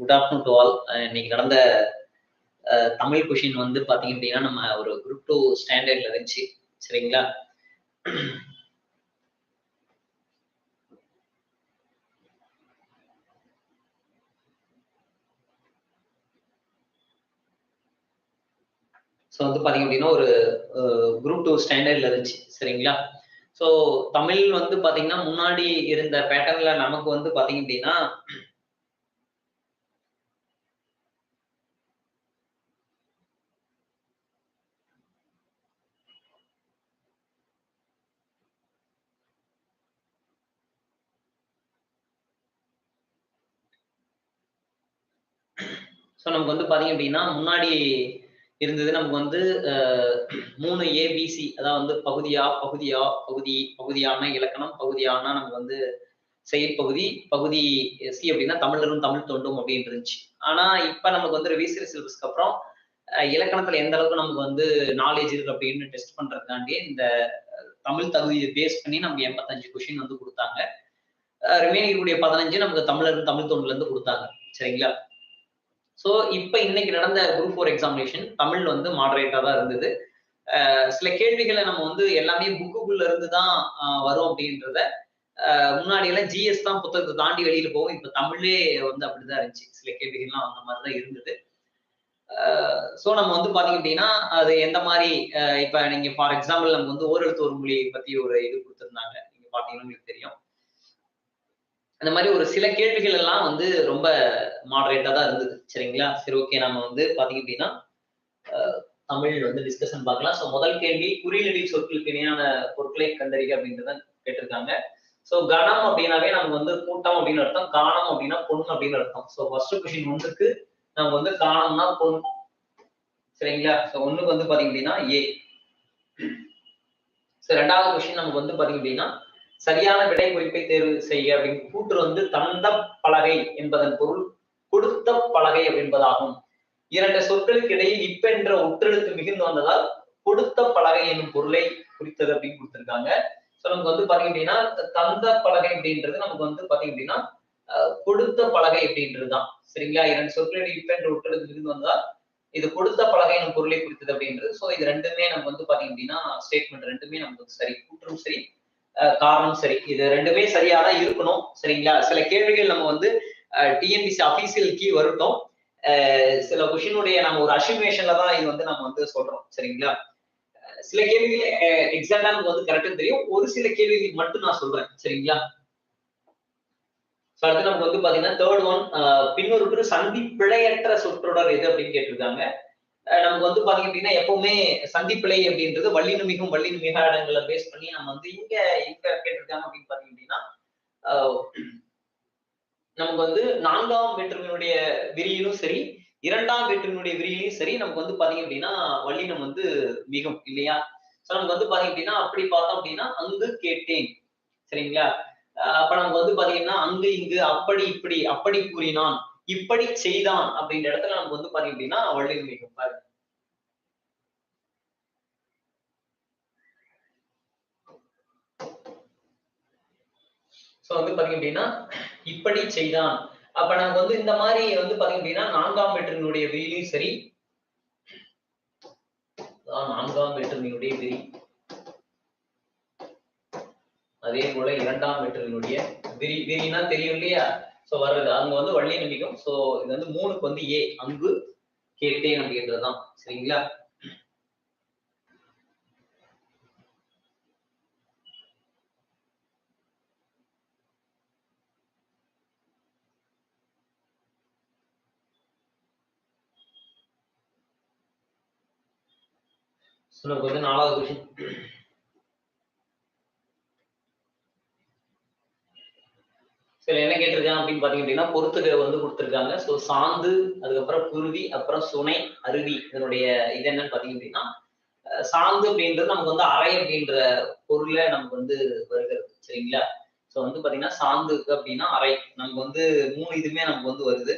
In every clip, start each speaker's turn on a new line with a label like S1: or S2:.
S1: Good afternoon to all. இன்னைக்கு நடந்த Tamil question வந்து பார்த்தீங்க அப்படின்னா, நம்ம ஒரு குரூப் 2 ஸ்டாண்டர்ட்ல இருந்துச்சு. சரிங்களா? ஸோ வந்து பார்த்தீங்க அப்படின்னா, ஒரு குரூப் 2 ஸ்டாண்டர்ட்ல இருந்துச்சு. சரிங்களா? ஸோ தமிழ் வந்து பார்த்தீங்கன்னா, முன்னாடி இருந்த பேட்டர்ன்ல நமக்கு வந்து பார்த்தீங்க அப்படின்னா, ஸோ நமக்கு வந்து பார்த்தீங்க அப்படின்னா, முன்னாடி இருந்தது நமக்கு வந்து 3 ஏபிசி, அதாவது வந்து பகுதி ஆ, பகுதி ஆ, பகுதியான இலக்கணம், பகுதி ஆனா நமக்கு வந்து செயற்பகுதி, பகுதி சி அப்படின்னா தமிழரும் தமிழ் தொண்டும் அப்படின்னு இருந்துச்சு. ஆனா இப்ப நமக்கு வந்து ரிவிசல் சிலபஸ்க்கு அப்புறம் இலக்கணத்துல எந்த அளவுக்கு நமக்கு வந்து நாலேஜ் இருக்கு அப்படின்னு டெஸ்ட் பண்றதுக்காண்டி இந்த தமிழ் தகுதியை பேஸ் பண்ணி நமக்கு 85 கொஸ்டின் வந்து கொடுத்தாங்க. ரிமைனிங் கூடிய 15 நமக்கு தமிழரும் தமிழ் தொண்டுல இருந்து கொடுத்தாங்க. சரிங்களா? சோ இப்ப இன்னைக்கு நடந்த குரூப் 4 எக்ஸாமினேஷன் தமிழ் வந்து மாடரேட்டா தான் இருந்தது. சில கேள்விகளை நம்ம வந்து எல்லாமே புக்குக்குள்ள இருந்து தான் வரும் அப்படின்றத முன்னாடி எல்லாம் ஜிஎஸ் தான் புத்தகத்தை தாண்டி வெளியில போகும். இப்ப தமிழே வந்து அப்படிதான் இருந்துச்சு. சில கேள்விகள்லாம் அந்த மாதிரிதான் இருந்தது. சோ நம்ம வந்து பாத்தீங்க அப்படின்னா அது எந்த மாதிரி இப்ப நீங்க ஃபார் எக்ஸாம்பிள் நம்ம வந்து ஓரெழுத்து ஒரு மொழி பத்தி ஒரு இது கொடுத்திருந்தாங்க. நீங்க பாத்தீங்கன்னா உங்களுக்கு தெரியும். அந்த மாதிரி ஒரு சில கேள்விகள் எல்லாம் வந்து ரொம்ப மாடரேட்டா தான் இருந்தது. சரிங்களா? சரி, ஓகே. நம்ம வந்து பாத்தீங்க அப்படின்னா தமிழ் வந்து டிஸ்கஷன் பார்க்கலாம். ஸோ முதல் கேள்வி, குறியீடு சொற்களுக்கு இணையான பொருட்களை கண்டறிக அப்படின்றத கேட்டிருக்காங்க. ஸோ கணம் அப்படின்னாவே நமக்கு வந்து கூட்டம் அப்படின்னு அர்த்தம், காணம் அப்படின்னா பொன் அப்படின்னு அர்த்தம். ஸோ ஃபர்ஸ்ட் கொஸ்டின் ஒன்றுக்கு நமக்கு வந்து காணம்னா பொன். சரிங்களா? ஸோ ஒண்ணுக்கு வந்து பாத்தீங்க அப்படின்னா ஏ. ரெண்டாவது கொஸ்டின் நமக்கு வந்து பாத்தீங்க அப்படின்னா சரியான விடை குறிப்பை தேர்வு செய்ய அப்படின்னு கூற்று வந்து தந்த பலகை என்பதன் பொருள் கொடுத்த பலகை என்பதாகும். இரண்டு சொற்களுக்கு இடையில் இப்ப என்ற ஒற்றெழுத்து மிகுந்து வந்ததால் கொடுத்த பலகை என்னும் பொருளை குறித்தது அப்படின்னு கொடுத்திருக்காங்க. சோ நமக்கு வந்து பாத்தீங்க அப்படின்னா தந்த பலகை அப்படின்றது நமக்கு வந்து பாத்தீங்க அப்படின்னா கொடுத்த பலகை அப்படின்றதுதான். சரிங்களா? இரண்டு சொற்களில் இப்ப என்ற ஒற்றெழுத்து மிகுந்து வந்ததால் இது கொடுத்த பலகை என்னும் பொருளை குறித்தது அப்படின்றது. சோ இது ரெண்டுமே நமக்கு வந்து பாத்தீங்க அப்படின்னா ஸ்டேட்மெண்ட் ரெண்டுமே நமக்கு சரி, கூற்றும் சரி, காரணம் சரி. இது ரெண்டுமே சரியாதான் இருக்கணும். சரிங்களா? சில கேள்விகள் நம்ம வந்து டிஎன்பிசி அபிஷியல் கீ வரட்டும். சில கொஷினுடைய நம்ம ஒரு அசிமுலேஷன்ல தான் இது வந்து நம்ம வந்து சொல்றோம். சரிங்களா? சில கேள்விகள் எக்ஸாக்டா நமக்கு வந்து கரெக்டா தெரியும். ஒரு சில கேள்விகளுக்கு மட்டும் நான் சொல்றேன். சரிங்களா? அடுத்து நமக்கு வந்து பாத்தீங்கன்னா தேர்ட் ஒன், பின்னுறுப்பு சந்தி பிழையற்ற சொற்றொடர் எது அப்படின்னு கேட்டிருக்காங்க. நமக்கு வந்து பாத்தீங்க அப்படின்னா எப்பவுமே சந்திப்பிழை அப்படின்றது வல்லினம் மிகும் வல்லினம் மிகா இடங்களை பேஸ் பண்ணி நம்ம வந்து இங்க கேட்டிருக்காங்க அப்படின்னு பாத்தீங்க அப்படின்னா நமக்கு வந்து 4ஆம் வேற்றுமையினுடைய விரியிலும் சரி, 2ஆம் வேற்றுமையினுடைய விரியிலும் சரி, நமக்கு வந்து பாத்தீங்க அப்படின்னா வல்லினம் வந்து மிகும் இல்லையா? சோ நமக்கு வந்து பாத்தீங்க அப்படின்னா அப்படி பார்த்தோம் அப்படின்னா அங்கு கேட்டேன். சரிங்களா? அப்ப நமக்கு வந்து பாத்தீங்கன்னா அங்கு இங்கு அப்படி இப்படி அப்படி கூறினான் இப்படி செய்தான் அப்படின்ற இடத்துல நமக்கு வந்து பாத்தீங்க அப்படின்னா வல்லினம் மிகும். பாருங்க. சோ வந்து பாத்தீங்க அப்படின்னா இப்படி செய்தான். அப்ப நமக்கு வந்து இந்த மாதிரி வந்து பாத்தீங்க அப்படின்னா 4ஆம் வேற்றுமையினுடைய விரியிலும் சரி, 4ஆம் வேற்றுமையினுடைய விரி, அதே போல 2ஆம் வேற்றுமையினுடைய விரினா தெரியும் இல்லையா? சோ வர்றது அங்க வந்து வல்லினம் மிகும். சோ இது வந்து 3க்கு வந்து ஏ, அங்கு கேட்டேன் அப்படின்றதுதான். சரிங்களா? நமக்கு வந்து 4வது கொஸ்டின். சரி, என்ன கேட்டிருக்காங்க அப்படின்னு பாத்தீங்க அப்படின்னா பொறுத்துக வந்து கொடுத்திருக்காங்க. சோ சாந்து, அதுக்கப்புறம் குருவி, அப்புறம் சுனை, அருவி, இதனுடைய இது என்னன்னு பாத்தீங்க அப்படின்னா சாந்து அப்படின்றது நமக்கு வந்து அறை அப்படின்ற பொருள்ல நமக்கு வந்து வருகிறது. சரிங்களா? சோ வந்து பாத்தீங்கன்னா சாந்து அப்படின்னா அறை, நமக்கு வந்து 3 இதுமே நமக்கு வந்து வருது.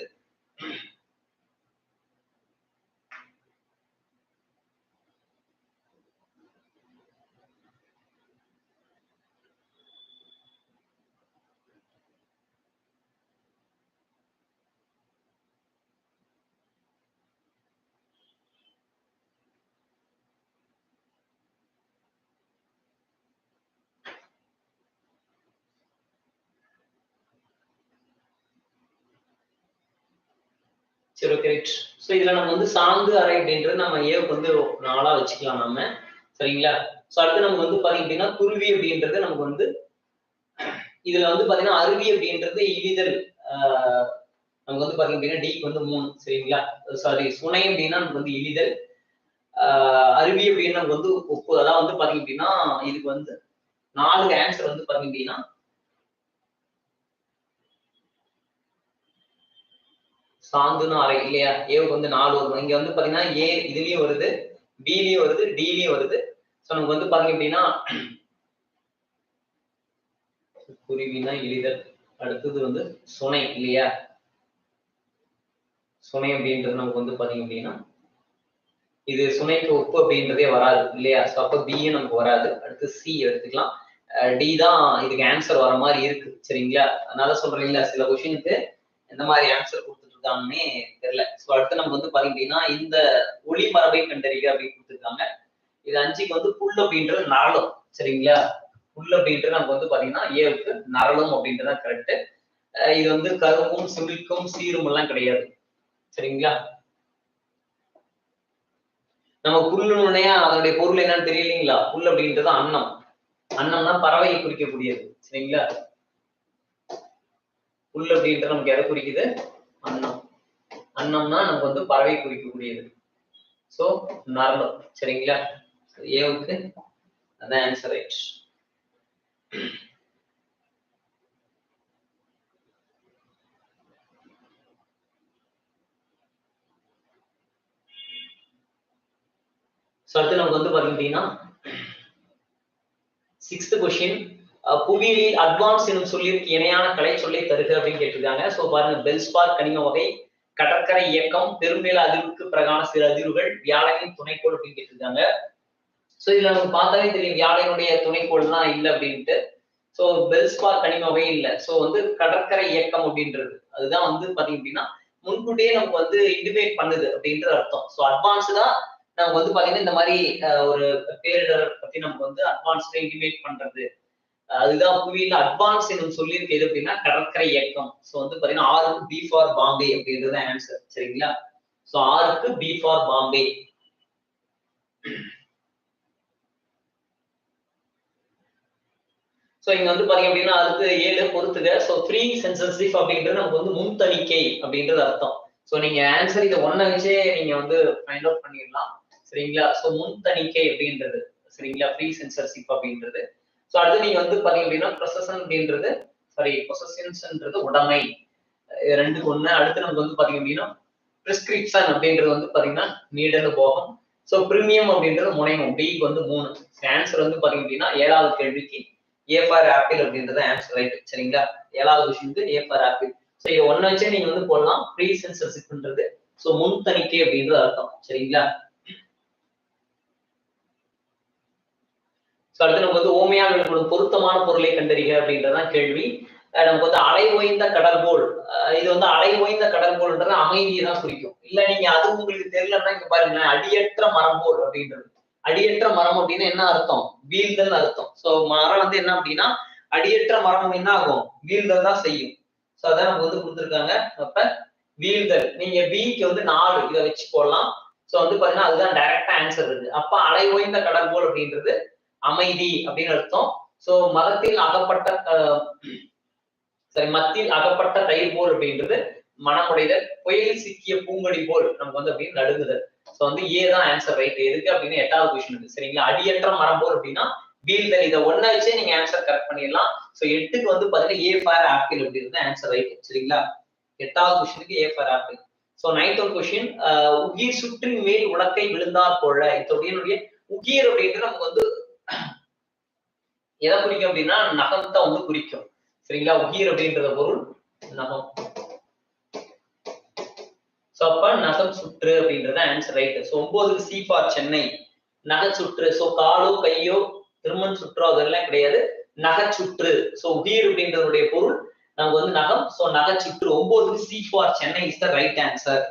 S1: சரி ஓகே ரைட். ஸோ இதுல நம்ம வந்து சாந்து அறை அப்படின்றது நம்ம ஏவுக்கு வந்து 4ஆ வச்சுக்கலாம் நம்ம. சரிங்களா? ஸோ அடுத்து நமக்கு வந்து பாத்தீங்க அப்படின்னா குருவி அப்படின்றது நமக்கு வந்து இதுல வந்து பாத்தீங்கன்னா அருவி அப்படின்றது இழிதல். நமக்கு வந்து பாத்தீங்க அப்படின்னா டிக்கு வந்து 3. சரிங்களா? சாரி சுனை அப்படின்னா நமக்கு வந்து இழிதல். அருவி அப்படின்னு நமக்கு வந்து உப்பு. அதான் வந்து பாத்தீங்க அப்படின்னா இதுக்கு வந்து 4 ஆன்சர் வந்து பாத்தீங்க அப்படின்னா சாந்துன்னு அறை இல்லையா? ஏவுக்கு வந்து 4 வரும். இங்க வந்து பாத்தீங்கன்னா ஏ இதுலயும் வருது, பிலயும் வருது, டிலயும் வருது. ஸோ நமக்கு வந்து பாத்தீங்க அப்படின்னா குருவினா இழிதல். அடுத்தது வந்து சுனை இல்லையா? சுனை அப்படின்றது நமக்கு வந்து பாத்தீங்க அப்படின்னா இது சுனைக்கு உப்பு அப்படின்றதே வராது இல்லையா? ஸோ அப்ப பியும் நமக்கு வராது. அடுத்து சி எடுத்துக்கலாம். டி தான் இதுக்கு ஆன்சர் வர மாதிரி இருக்கு. சரிங்களா? அதனால சொல்றீங்களா சில கொஷினுக்கு எந்த மாதிரி ஆன்சர் கொடுத்துட்டு தெரியல. ஸோ அடுத்து நமக்கு வந்து பாத்தீங்க அப்படின்னா இந்த ஒளி மரபை கண்டறிக அப்படின்னு கொடுத்துருக்காங்க. இது 5க்கு வந்து புல் அப்படின்றது நரலும். சரிங்களா? புல் அப்படின்றது நமக்கு வந்து பாத்தீங்கன்னா ஏவுக்கு நரலும் அப்படின்றது கரெக்ட். இது வந்து கரும்பும் சிமிழ்க்கும் சீரும் எல்லாம் கிடையாது. சரிங்களா? நம்ம புல்லுனே அதனுடைய பொருள் என்னன்னு தெரியலீங்களா? புல் அப்படின்றது அன்னம். அன்னம்னா பறவையை குறிக்கக்கூடியது. சரிங்களா? புல் அப்படின்றது நமக்கு எதை குறிக்குது? அன்னம். அன்னம்னா நமக்கு வந்து பறவை குறிக்கக்கூடியது. சோ நரலும். சரிங்களா? ஏவுக்கு அதான் ஆன்சர் ரைட். அடுத்து நமக்கு வந்து பாத்தீங்கன்னா 6th கொஸ்டின் புவியியலில் அட்வான்ஸ் எனும் சொல்லிற்கு இணையான கலை சொல்லை தருக அப்படின்னு கேட்டிருக்காங்க. சோ பாருங்க பெல்ஸ்பார் கனிம வகை, கடற்கரை இயக்கம், பெருநில அதிர்வுக்கு பிரகான சில அதிர்வுகள், வியாழனின் துணைக்கோள் அப்படின்னு கேட்டிருக்காங்க. சோ இதுல நமக்கு பார்த்தாலே தெரியும் வியாழனுடைய துணைக்கோள் தான் இல்லை அப்படின்ட்டு. சோ பெல்ஸ்பார் கனிம வகை இல்லை. சோ வந்து கடற்கரை இயக்கம் அப்படின்றது அதுதான் வந்து பாத்தீங்க அப்படின்னா முன்கூட்டியே நமக்கு வந்து இண்டிமேட் பண்ணுது அப்படின்றது அர்த்தம். சோ அட்வான்ஸ்டா நமக்கு வந்து பாத்தீங்கன்னா இந்த மாதிரி ஒரு பேரிடர் பத்தி நமக்கு வந்து அட்வான்ஸ்டா இண்டிமேட் பண்றது. அதுதான் புவியில அட்வான்ஸ் என்னும் சொல்லியிருக்கு எது அப்படின்னா கடற்கரை இயக்கம். சோ வந்து பாத்தீங்கன்னா 6க்கு பி ஃபார் பாம்பே அப்படின்றது ஆன்சர். சரிங்களா? சோ 6க்கு பி ஃபார் பாம்பே. சோ இங்க வந்து பாத்தீங்க அப்படின்னா அதுக்கு 7 பொறுத்துக. சோ ஃப்ரீ சென்சர்ஷிப் அப்படின்றது நமக்கு வந்து முன் தணிக்கை அப்படின்றது அர்த்தம். சோ நீங்க ஆன்சர் இதை ஒன்ன வச்சே நீங்க வந்து ஃபைண்ட் அவுட் பண்ணிடலாம். சரிங்களா? சோ முன் தணிக்கை அப்படின்றது. சரிங்களா? ஃப்ரீ சென்சர்ஷிப் அப்படின்றது. சோ அடுத்து நீங்க வந்து பாத்தீங்க அப்படின்னா ப்ரொசஷன் அப்படின்றது சாரி பொசஷன்ஸ்ன்றது உடைமை. 2க்கு 1. அடுத்து நமக்கு வந்து பாத்தீங்க அப்படின்னா பிரிஸ்கிரிப்ஷன் அப்படின்றது வந்து பாத்தீங்கன்னா நீடன்னு போகும். சோ பிரீமியம் அப்படின்றது முனையம். பிக்கு வந்து 3. ஆன்சர் வந்து பாத்தீங்க அப்படின்னா 7வது கேள்விக்கு ஏ ஃபார் ஆப்பிள் அப்படின்றது ஆன்சர் ரைட். சரிங்களா? 7வது கொஸ்டினுக்கு ஏ ஃபார் ஆப்பிள். சோ இதை ஒன்ன வச்சே நீங்க வந்து போடலாம். ப்ரீ சென்சர்ஷிப்ன்றது சோ முன் தணிக்கை அப்படின்றது அர்த்தம். சரிங்களா? சோ அடுத்து நமக்கு வந்து ஓமையாக விளக்கப்படும் பொருத்தமான பொருளை கண்டறிக அப்படின்றதான் கேள்வி. நமக்கு வந்து அலை ஓய்ந்த கடல் போல். இது வந்து அலை ஓய்ந்த கடல் போல்ன்றது அமைதியை தான் குறிக்கும். இல்ல நீங்க அது உங்களுக்கு தெரியலன்னா இங்க பாருங்களேன் அடியற்ற மரம் போல் அப்படின்றது. அடியற்ற மரம் அப்படின்னா என்ன அர்த்தம்? வீழ்தல் அர்த்தம். சோ மரம் வந்து என்ன அப்படின்னா அடியற்ற மரம் என்ன ஆகும்? வீழ்தல் தான் செய்யும். சோ அதான் நமக்கு வந்து கொடுத்துருக்காங்க. அப்ப வீழ்தல். நீங்க பிக்கு வந்து 4 இதை வச்சு போடலாம். சோ வந்து பாத்தீங்கன்னா அதுதான் டைரக்டா ஆன்சர் இருக்கு. அப்ப அலை ஓய்ந்த கடல் போல் அப்படின்றது அமைதி அப்படின்னு அர்த்தம். சோ மதத்தில் அகப்பட்ட சரி மத்தியில் அகப்பட்ட தயிர் போல் அப்படின்றது மனமுடைதல். புயலில் சிக்கிய பூங்கொடி போல் நமக்கு வந்து அப்படின்னு நடுங்குதல். சோ வந்து ஏ தான் ஆன்சர் ரைட். எதுக்கு அப்படின்னு 8வது கொஸ்டின். சரிங்களா? அடியற்ற மரம் போல் அப்படின்னா வீழ்தல். இதை ஒன்ன வச்சே நீங்க ஆன்சர் கரெக்ட் பண்ணிடலாம். சோ 8க்கு வந்து பாத்தீங்கன்னா ஏ ஃபார் ஆப்பிள் அப்படின்றது ஆன்சர் ரைட். சரிங்களா? 8வது கொஸ்டினுக்கு A for apple. So 9th question உகிர் சுற்றின் மேல் உலக்கை விழுந்தார் போல. இதனுடைய உகிர் அப்படின்றது நமக்கு வந்து எதை குறிக்கும் அப்படின்னா நகத்தை வந்து குறிக்கும். சரிங்களா? உகிர் அப்படின்ற பொருள் நகம். சோ அப்ப நகம் சுற்று அப்படின்றது ஆன்சர் ரைட். சோ 9க்கு சி ஃபார் சென்னை. நகை சுற்று. சோ காலோ கையோ திருமண் சுற்றோ அதெல்லாம் கிடையாது. நகைச்சுற்று. சோ உகிர் அப்படின்றதுடைய பொருள் நமக்கு வந்து நகம். சோ நகைச்சுற்று. 9க்கு C for Chennai is the right answer.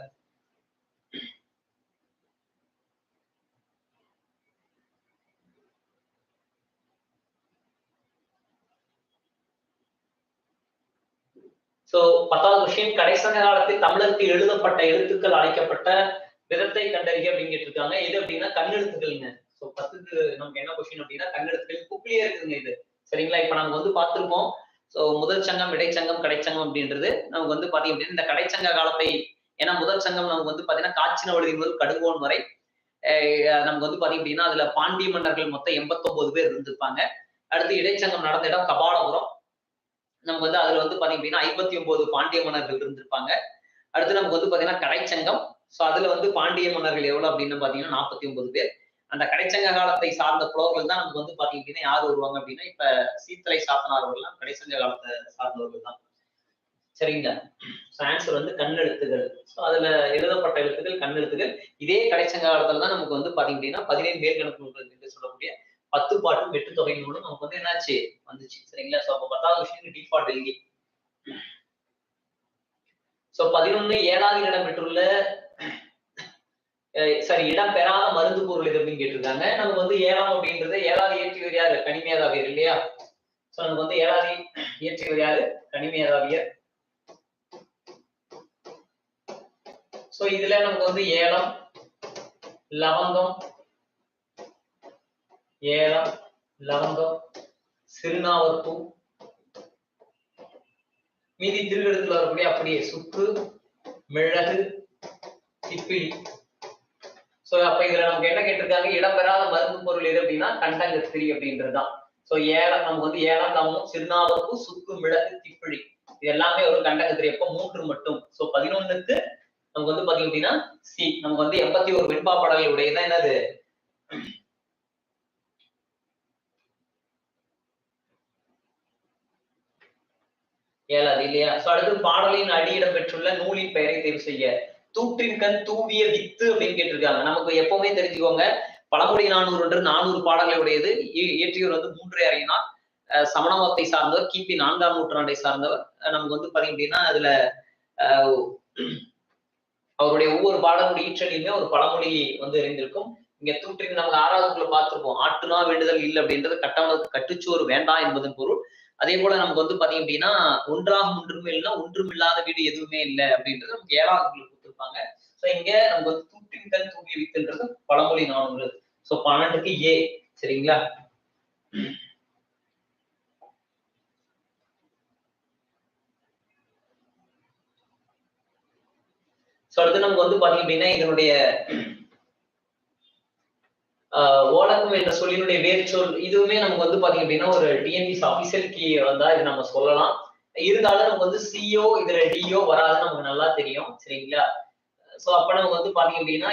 S1: So so 10வது கொஸ்டின், கடைசங்க காலத்தில் தமிழருக்கு எழுதப்பட்ட எழுத்துக்கள் அழைக்கப்பட்ட விதத்தை கண்டறிய அப்படின்னு கேட்டிருக்காங்க. எது அப்படின்னா கண்ணெழுத்துக்கள்ங்க. சோ 10க்கு நமக்கு என்ன கொஸ்டின் அப்படின்னா கண்ணெழுத்துக்கள். புக்லயே இருக்குங்க இது. சரிங்களா? இப்ப நம்ம வந்து பார்த்திருப்போம். சோ முதல் சங்கம், இடைச்சங்கம், கடைச்சங்கம் அப்படின்றது நமக்கு வந்து பாத்தீங்க அப்படின்னா இந்த கடைச்சங்க காலத்தை, ஏன்னா முதல் சங்கம் நமக்கு வந்து பாத்தீங்கன்னா காட்சின வழுதி முதல் கடுங்கோன் வரை நமக்கு வந்து பாத்தீங்க அப்படின்னா அதுல பாண்டிய மன்னர்கள் மொத்தம் 89 பேர் இருந்திருப்பாங்க. அடுத்து இடைச்சங்கம் நடந்த இடம் கபாலபுரம். நமக்கு வந்து அதுல வந்து பாத்தீங்க அப்படின்னா 59 பாண்டிய மன்னர்கள் இருந்திருப்பாங்க. அடுத்து நமக்கு வந்து பாத்தீங்கன்னா கடைச்சங்கம். சோ அதுல வந்து பாண்டிய மன்னர்கள் எவ்வளவு அப்படின்னு பாத்தீங்கன்னா 49 பேர். அந்த கடைச்சங்க காலத்தை சார்ந்த புலவர்கள் தான் நமக்கு வந்து பாத்தீங்க அப்படின்னா யார் வருவாங்க அப்படின்னா இப்ப சீத்தலை சாத்தனார் அவர்கள் கடைச்சங்க காலத்தை சார்ந்தவர்கள் தான். சரிங்களா? ஆன்சர் வந்து கண்ணெழுத்துகள். சோ அதுல எழுதப்பட்ட எழுத்துக்கள் கண்ணெழுத்துகள். இதே கடைச்சங்க காலத்துல தான் நமக்கு வந்து பாத்தீங்க அப்படின்னா 17 மேற்கணக்கு நூல்கள் என்று சொல்லக்கூடிய 10 பாட்டும் 8 தொகை நூலும் நமக்கு வந்து என்னாச்சு வந்துச்சு. சரிங்களா? சோ அப்ப 10வது விஷயம் டிஃபால்ட் டெல்லி. சோ 11 7வது இடம் பெற்றுள்ள சரி இடம் பெறாத மருந்து பொருள் இது அப்படின்னு கேட்டிருக்காங்க. நமக்கு வந்து 7ஆம் அப்படின்றது 7வது இயற்றியவர் யாரு? கனிமேதாவியர் இல்லையா? சோ நமக்கு வந்து 7வது இயற்றியவர் யாரு? கனிமேதாவியர். சோ இதுல நமக்கு வந்து ஏலம், லவங்கம், ஏலம், லவங்கம், சிறுநாவற்பூ, மீதி திருக்கெடுத்துல வரக்கூடிய அப்படியே சுக்கு, மிளகு, திப்பிலி. சோ அப்ப இதுல நமக்கு என்ன கேட்டிருக்காங்க? இடம்பெறாத மருந்து பொருள் எது அப்படின்னா கண்டங்கத்திரி அப்படின்றதுதான். சோ ஏலம் நமக்கு வந்து ஏலம், லவங்கம், சிறுநாவற்பூ, சுக்கு, மிளகு, திப்பிலி இது எல்லாமே ஒரு கண்டங்கத்திரி. எப்ப 3 மட்டும். சோ 11க்கு நமக்கு வந்து பாத்தீங்க அப்படின்னா சி நமக்கு வந்து 81 வெண்பா பாடல்கள் உடையதான் என்னது? ஏழாது இல்லையா? சோ அடுத்து பாடலின் அடியிடம் பெற்றுள்ள நூலின் பெயரை தேர்வு செய்ய. தூற்றின் கண் தூவிய வித்து அப்படின்னு கேட்டிருக்காங்க. நமக்கு எப்பவுமே தெரிஞ்சுக்கோங்க, பழமொழி 400 என்று 400 பாடல்களை உடையது. இயற்றியவர் வந்து 3 அறிஞர். சமணமதத்தை சார்ந்தவர், கிபி 4ஆம் நூற்றாண்டை சார்ந்தவர். நமக்கு வந்து பாத்தீங்க அப்படின்னா அதுல அவருடைய ஒவ்வொரு பாடலுடைய ஈற்றலியுமே ஒரு பழமொழி வந்து இருந்திருக்கும். இங்க தூற்றின் நமக்கு 6வதுக்குள்ள பார்த்திருப்போம். ஆட்டுனா வேண்டுதல் இல்லை அப்படின்றது கட்டவனுக்கு கட்டுச்சோறு வேண்டாம் என்பதன் பொருள். அதே போல நமக்கு வந்து பாத்தீங்க அப்படின்னா ஒன்றாக ஒன்றுமே இல்லைன்னா ஒன்றும் இல்லாத வீடு எதுவுமே இல்லை அப்படின்றது நமக்கு 7வதுக்குள்ள கொடுத்திருப்பாங்க. சோ இங்க நமக்கு வந்து தூற்றின் கண் தூங்கி வித்துன்றது பழமொழி 400. சோ 12க்கு ஏ. சரிங்களா? சோ அடுத்து நமக்கு வந்து பாத்தீங்க அப்படின்னா இதனுடைய ஓலகம் என்ற சொல்லினுடைய வேர்ச்சொல் இதுவுமே நமக்கு வந்து பாத்தீங்க அப்படின்னா ஒரு டிஎன்பிஎஸ் அபிஷியல் கீ வந்தா இது நம்ம சொல்லலாம். இருந்தாலும் நமக்கு வந்து சிஓ இதுல டிஓ வராதுன்னு நமக்கு நல்லா தெரியும். சரிங்களா? சோ அப்ப நமக்கு வந்து பாத்தீங்க அப்படின்னா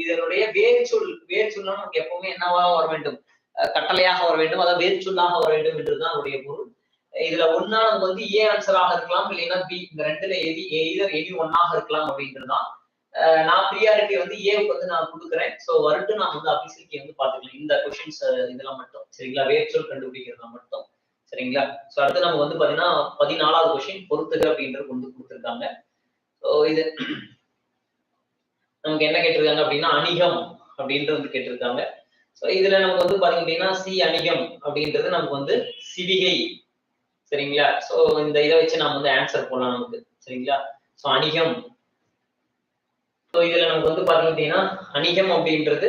S1: இதனுடைய வேர்ச்சொல்லாம் நமக்கு எப்பவுமே என்னவா வர வேண்டும்? கட்டளையாக வர வேண்டும், அதாவது வேர்ச்சொல்லாக வர வேண்டும் என்றுதான் அவருடைய பொருள். இதுல ஒன்னா நமக்கு வந்து ஏ ஆன்சராக இருக்கலாம், இல்லைன்னா பி. இந்த ரெண்டுல எது ஒன்னாக இருக்கலாம் அப்படின்றதுதான். நான் ப்ரியாரிட்டி வந்து ஏவுக்கு வந்து நான் கொடுக்குறேன். சோ வரட்டு நான் வந்து அபிஷியல் வந்து பாத்துக்கலாம் இந்த கொஸ்டின்ஸ் இதெல்லாம் மட்டும். சரிங்களா? வேர்ச்சொல் கண்டுபிடிக்கிறதா மட்டும். சரிங்களா? சோ அடுத்து நம்ம வந்து பாத்தீங்கன்னா 14வது கொஸ்டின் பொறுத்துக அப்படின்றது கொண்டு கொடுத்துருக்காங்க. சோ இது நமக்கு என்ன கேட்டிருக்காங்க அப்படின்னா அணிகம் அப்படின்றது வந்து கேட்டிருக்காங்க. சோ இதுல நமக்கு வந்து பாத்தீங்க அப்படின்னா சி அணிகம் அப்படின்றது நமக்கு வந்து சிவிகை. சரிங்களா? சோ இந்த இதை வச்சு நாம வந்து ஆன்சர் போடலாம் நமக்கு. சரிங்களா? சோ அணிகம். சோ இதுல நமக்கு வந்து பாத்தீங்க அப்படின்னா அணிகம் அப்படின்றது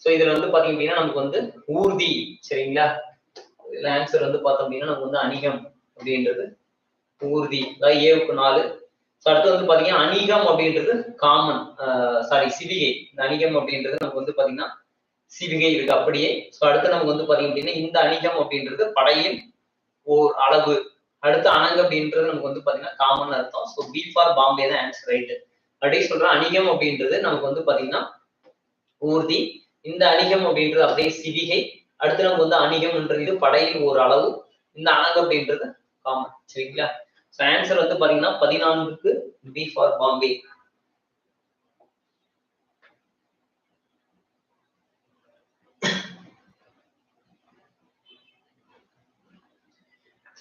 S1: சோ இதுல வந்து பாத்தீங்க அப்படின்னா நமக்கு வந்து ஊர்தி. சரிங்களா? இதுல ஆன்சர் வந்து பார்த்தோம் அப்படின்னா நமக்கு வந்து அணிகம் அப்படின்றது ஊர்தி. அதாவது ஏவுக்கு 4. சோ அடுத்து வந்து பாத்தீங்கன்னா அணிகம் அப்படின்றது காமன் சாரி சிவிகை. இந்த அணிகம் அப்படின்றது நமக்கு வந்து பாத்தீங்கன்னா சிவிகை இருக்கு அப்படியே. சோ அடுத்து நமக்கு வந்து பாத்தீங்க அப்படின்னா இந்த அணிகம் அப்படின்றது படையின் ஓர் அளவு. அடுத்து அணங்கு அப்படின்றது நமக்கு வந்து பாத்தீங்கன்னா காமன் அர்த்தம். சோ பி ஃபார் பாம்பே தான் ஆன்சர் ரைட். அப்படியே சொல்றேன் அணிகம் அப்படின்றது நமக்கு வந்து பாத்தீங்கன்னா ஊர்தி. இந்த அணிகம் அப்படின்றது அப்படியே சிவிகை. அடுத்து நமக்கு வந்து அணிகம்ன்றது படையின் ஒரு அளவு. இந்த அணங்கு அப்படின்றது காமன். சரிங்களா? சோ ஆன்சர் வந்து பாத்தீங்கன்னா 14க்கு பி ஃபார் பாம்பே.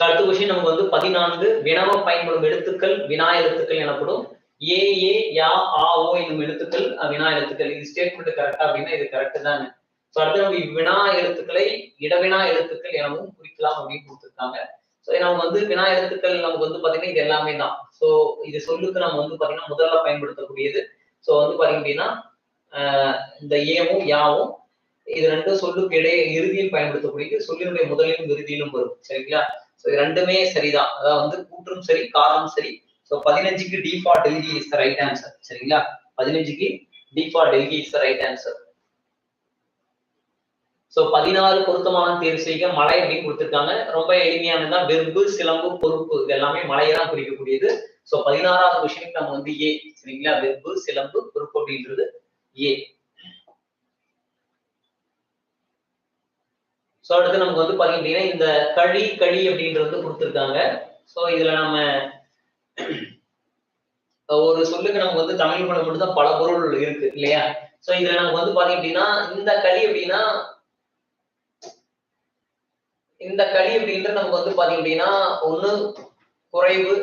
S1: அடுத்த கொஸ்டின் நமக்கு வந்து 14 வினவ பயன்படும் எழுத்துக்கள் வினா எழுத்துக்கள் எனப்படும். ஏ ஏ யா ஆ ஓ என்னும் எழுத்துக்கள் வினா எழுத்துக்கள். இது ஸ்டேட்மெண்ட் கரெக்டா அப்படின்னா இது கரெக்ட் தானே. சோ அடுத்து நம்ம வினா எழுத்துக்களை இடவினா எழுத்துக்கள் எனவும் குறிக்கலாம் அப்படின்னு கொடுத்துருக்காங்க. ஸோ நமக்கு வந்து வினா எழுத்துக்கள் நமக்கு வந்து பாத்தீங்கன்னா இது எல்லாமே தான். ஸோ இது சொல்லுக்கு நம்ம வந்து பாத்தீங்கன்னா முதல்ல பயன்படுத்தக்கூடியது. ஸோ வந்து பாத்தீங்க அப்படின்னா இந்த ஏவும் யாவும் இது ரெண்டும் சொல்லுக்கு இடையே இறுதியில் பயன்படுத்தக்கூடியது. சொல்லினுடைய முதலிலும் இறுதியிலும் வரும். சரிங்களா? ஸோ இது ரெண்டுமே சரிதான். அதாவது வந்து கூற்றும் சரி, காரணம் சரி. ஸோ 15க்கு D for Delhi is the right answer. சரிங்களா? 15க்கு D for Delhi is the right answer. So 16 பொருத்தமான தேர்வு செய்க மலை அப்படின்னு கொடுத்திருக்காங்க. ரொம்ப எளிமையானதுதான். வெறுப்பு, சிலம்பு, பொறுப்பு இது எல்லாமே மலையை தான் குறிக்கக்கூடியது. ஸோ 16வது கொஸ்டினுக்கு நம்ம வந்து ஏ. சரிங்களா? வெறுப்பு, சிலம்பு, பொறுப்பு அப்படின்றது ஏ. ஸோ அடுத்து நமக்கு வந்து பாத்தீங்கன்னா இந்த கழி கழி அப்படின்றது கொடுத்திருக்காங்க. ஸோ இதுல நம்ம ஒரு சொல்லுக்கு நமக்கு வந்து தமிழ் மொழி மட்டும் தான் பல பொருள் இருக்கு இல்லையா? ஸோ இதுல நமக்கு வந்து பாத்தீங்கன்னா இந்த களி அப்படின்னா இந்த களி அப்படின்றது நமக்கு வந்து பாத்தீங்க அப்படின்னா ஒண்ணு குறைவு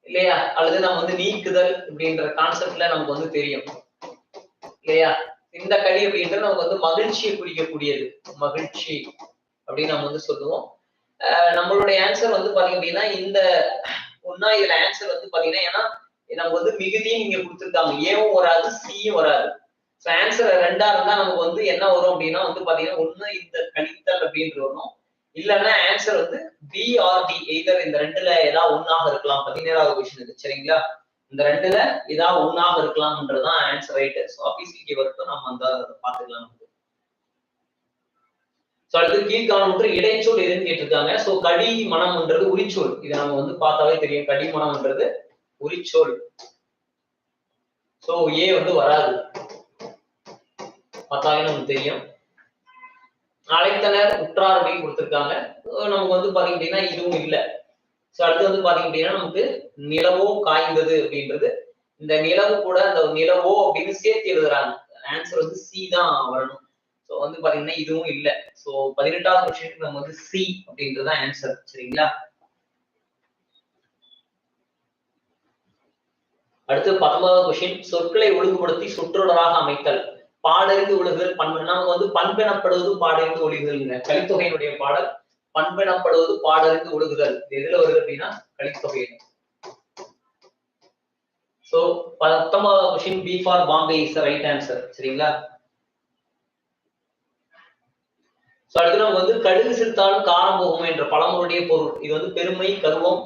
S1: இல்லையா, அல்லது நம்ம வந்து நீக்குதல் அப்படின்ற கான்செப்ட்ல நமக்கு வந்து தெரியும் இல்லையா. இந்த களி அப்படின்றது நமக்கு வந்து மகிழ்ச்சியை குறிக்கக்கூடியது. மகிழ்ச்சி அப்படின்னு நம்ம வந்து சொல்லுவோம். நம்மளுடைய ஆன்சர் வந்து பாத்தீங்க அப்படின்னா இந்த ஒன்னா இதுல ஆன்சர் வந்து பாத்தீங்கன்னா ஏன்னா நமக்கு வந்து மிகுதியும் இங்க கொடுத்துருக்காங்க. ஏவும் வராது, சியும் வராது. ஆன்சர் ரெண்டா இருந்தா நமக்கு வந்து என்ன வரும் அப்படின்னா வந்து பாத்தீங்கன்னா ஒண்ணு இந்த கழித்தல் அப்படின்ட்டு வரும், இல்லைன்னா ஆன்சர் வந்து பி ஆர் டி எய்தர் இந்த ரெண்டுல ஏதாவது ஒன்னாக இருக்கலாம். 17வது கொஸ்டின் இது. சரிங்களா? இந்த ரெண்டுல ஏதாவது ஒன்னாக இருக்கலாம்ன்றதுதான் ஆன்சர் ரைட். ஸோ ஆபிசிக்கு வரட்டும் நம்ம அந்த பாத்துக்கலாம். ஸோ அடுத்து கீழ்காணும் இடைச்சொல் எதுன்னு கேட்டிருக்காங்க. ஸோ கடி மனம்ன்றது உரிச்சொல். இதை நம்ம வந்து பார்த்தாவே தெரியும். கடி மனம்ன்றது உரிச்சொல். ஸோ ஏ வந்து வராது. பார்த்தாவே நமக்கு தெரியும். அழைத்தனர், உற்றார் அப்படின்னு கொடுத்திருக்காங்க. நமக்கு வந்து பாத்தீங்க அப்படின்னா இதுவும் இல்லை. ஸோ அடுத்து வந்து பாத்தீங்க அப்படின்னா நமக்கு நிலவோ காய்ந்தது அப்படின்றது இந்த நிலவு கூட அந்த நிலவோ அப்படின்னு சேர்த்து எழுதுறாங்க. ஆன்சர் வந்து சி தான் வரணும். ஸோ வந்து பாத்தீங்கன்னா இதுவும் இல்லை. ஸோ 18வது கொஸ்டினுக்கு நம்ம வந்து சி அப்படின்றது ஆன்சர். சரிங்களா? அடுத்து 19வது கொஸ்டின் சொற்களை ஒழுங்குபடுத்தி சொற்றொடராக அமைத்தல். பாடறிந்து ஒழுகுதல் பண்பு. நமக்கு வந்து பண்பெனப்படுவது பாடறிந்து ஒழுகுதல். கலித்தொகையினுடைய பாடல் பண்பெனப்படுவது பாடறிந்து ஒழுகுதல். எதுல வருது அப்படின்னா கலித்தொகை. சோ 19வது question B for Bombay is right answer. சரிங்களா? சோ அடுத்து நம்ம வந்து கடுகு சிரித்தாலும் காரம் போகும் என்ற பழமொழியுடைய பொருள். இது வந்து பெருமை, கருவம்.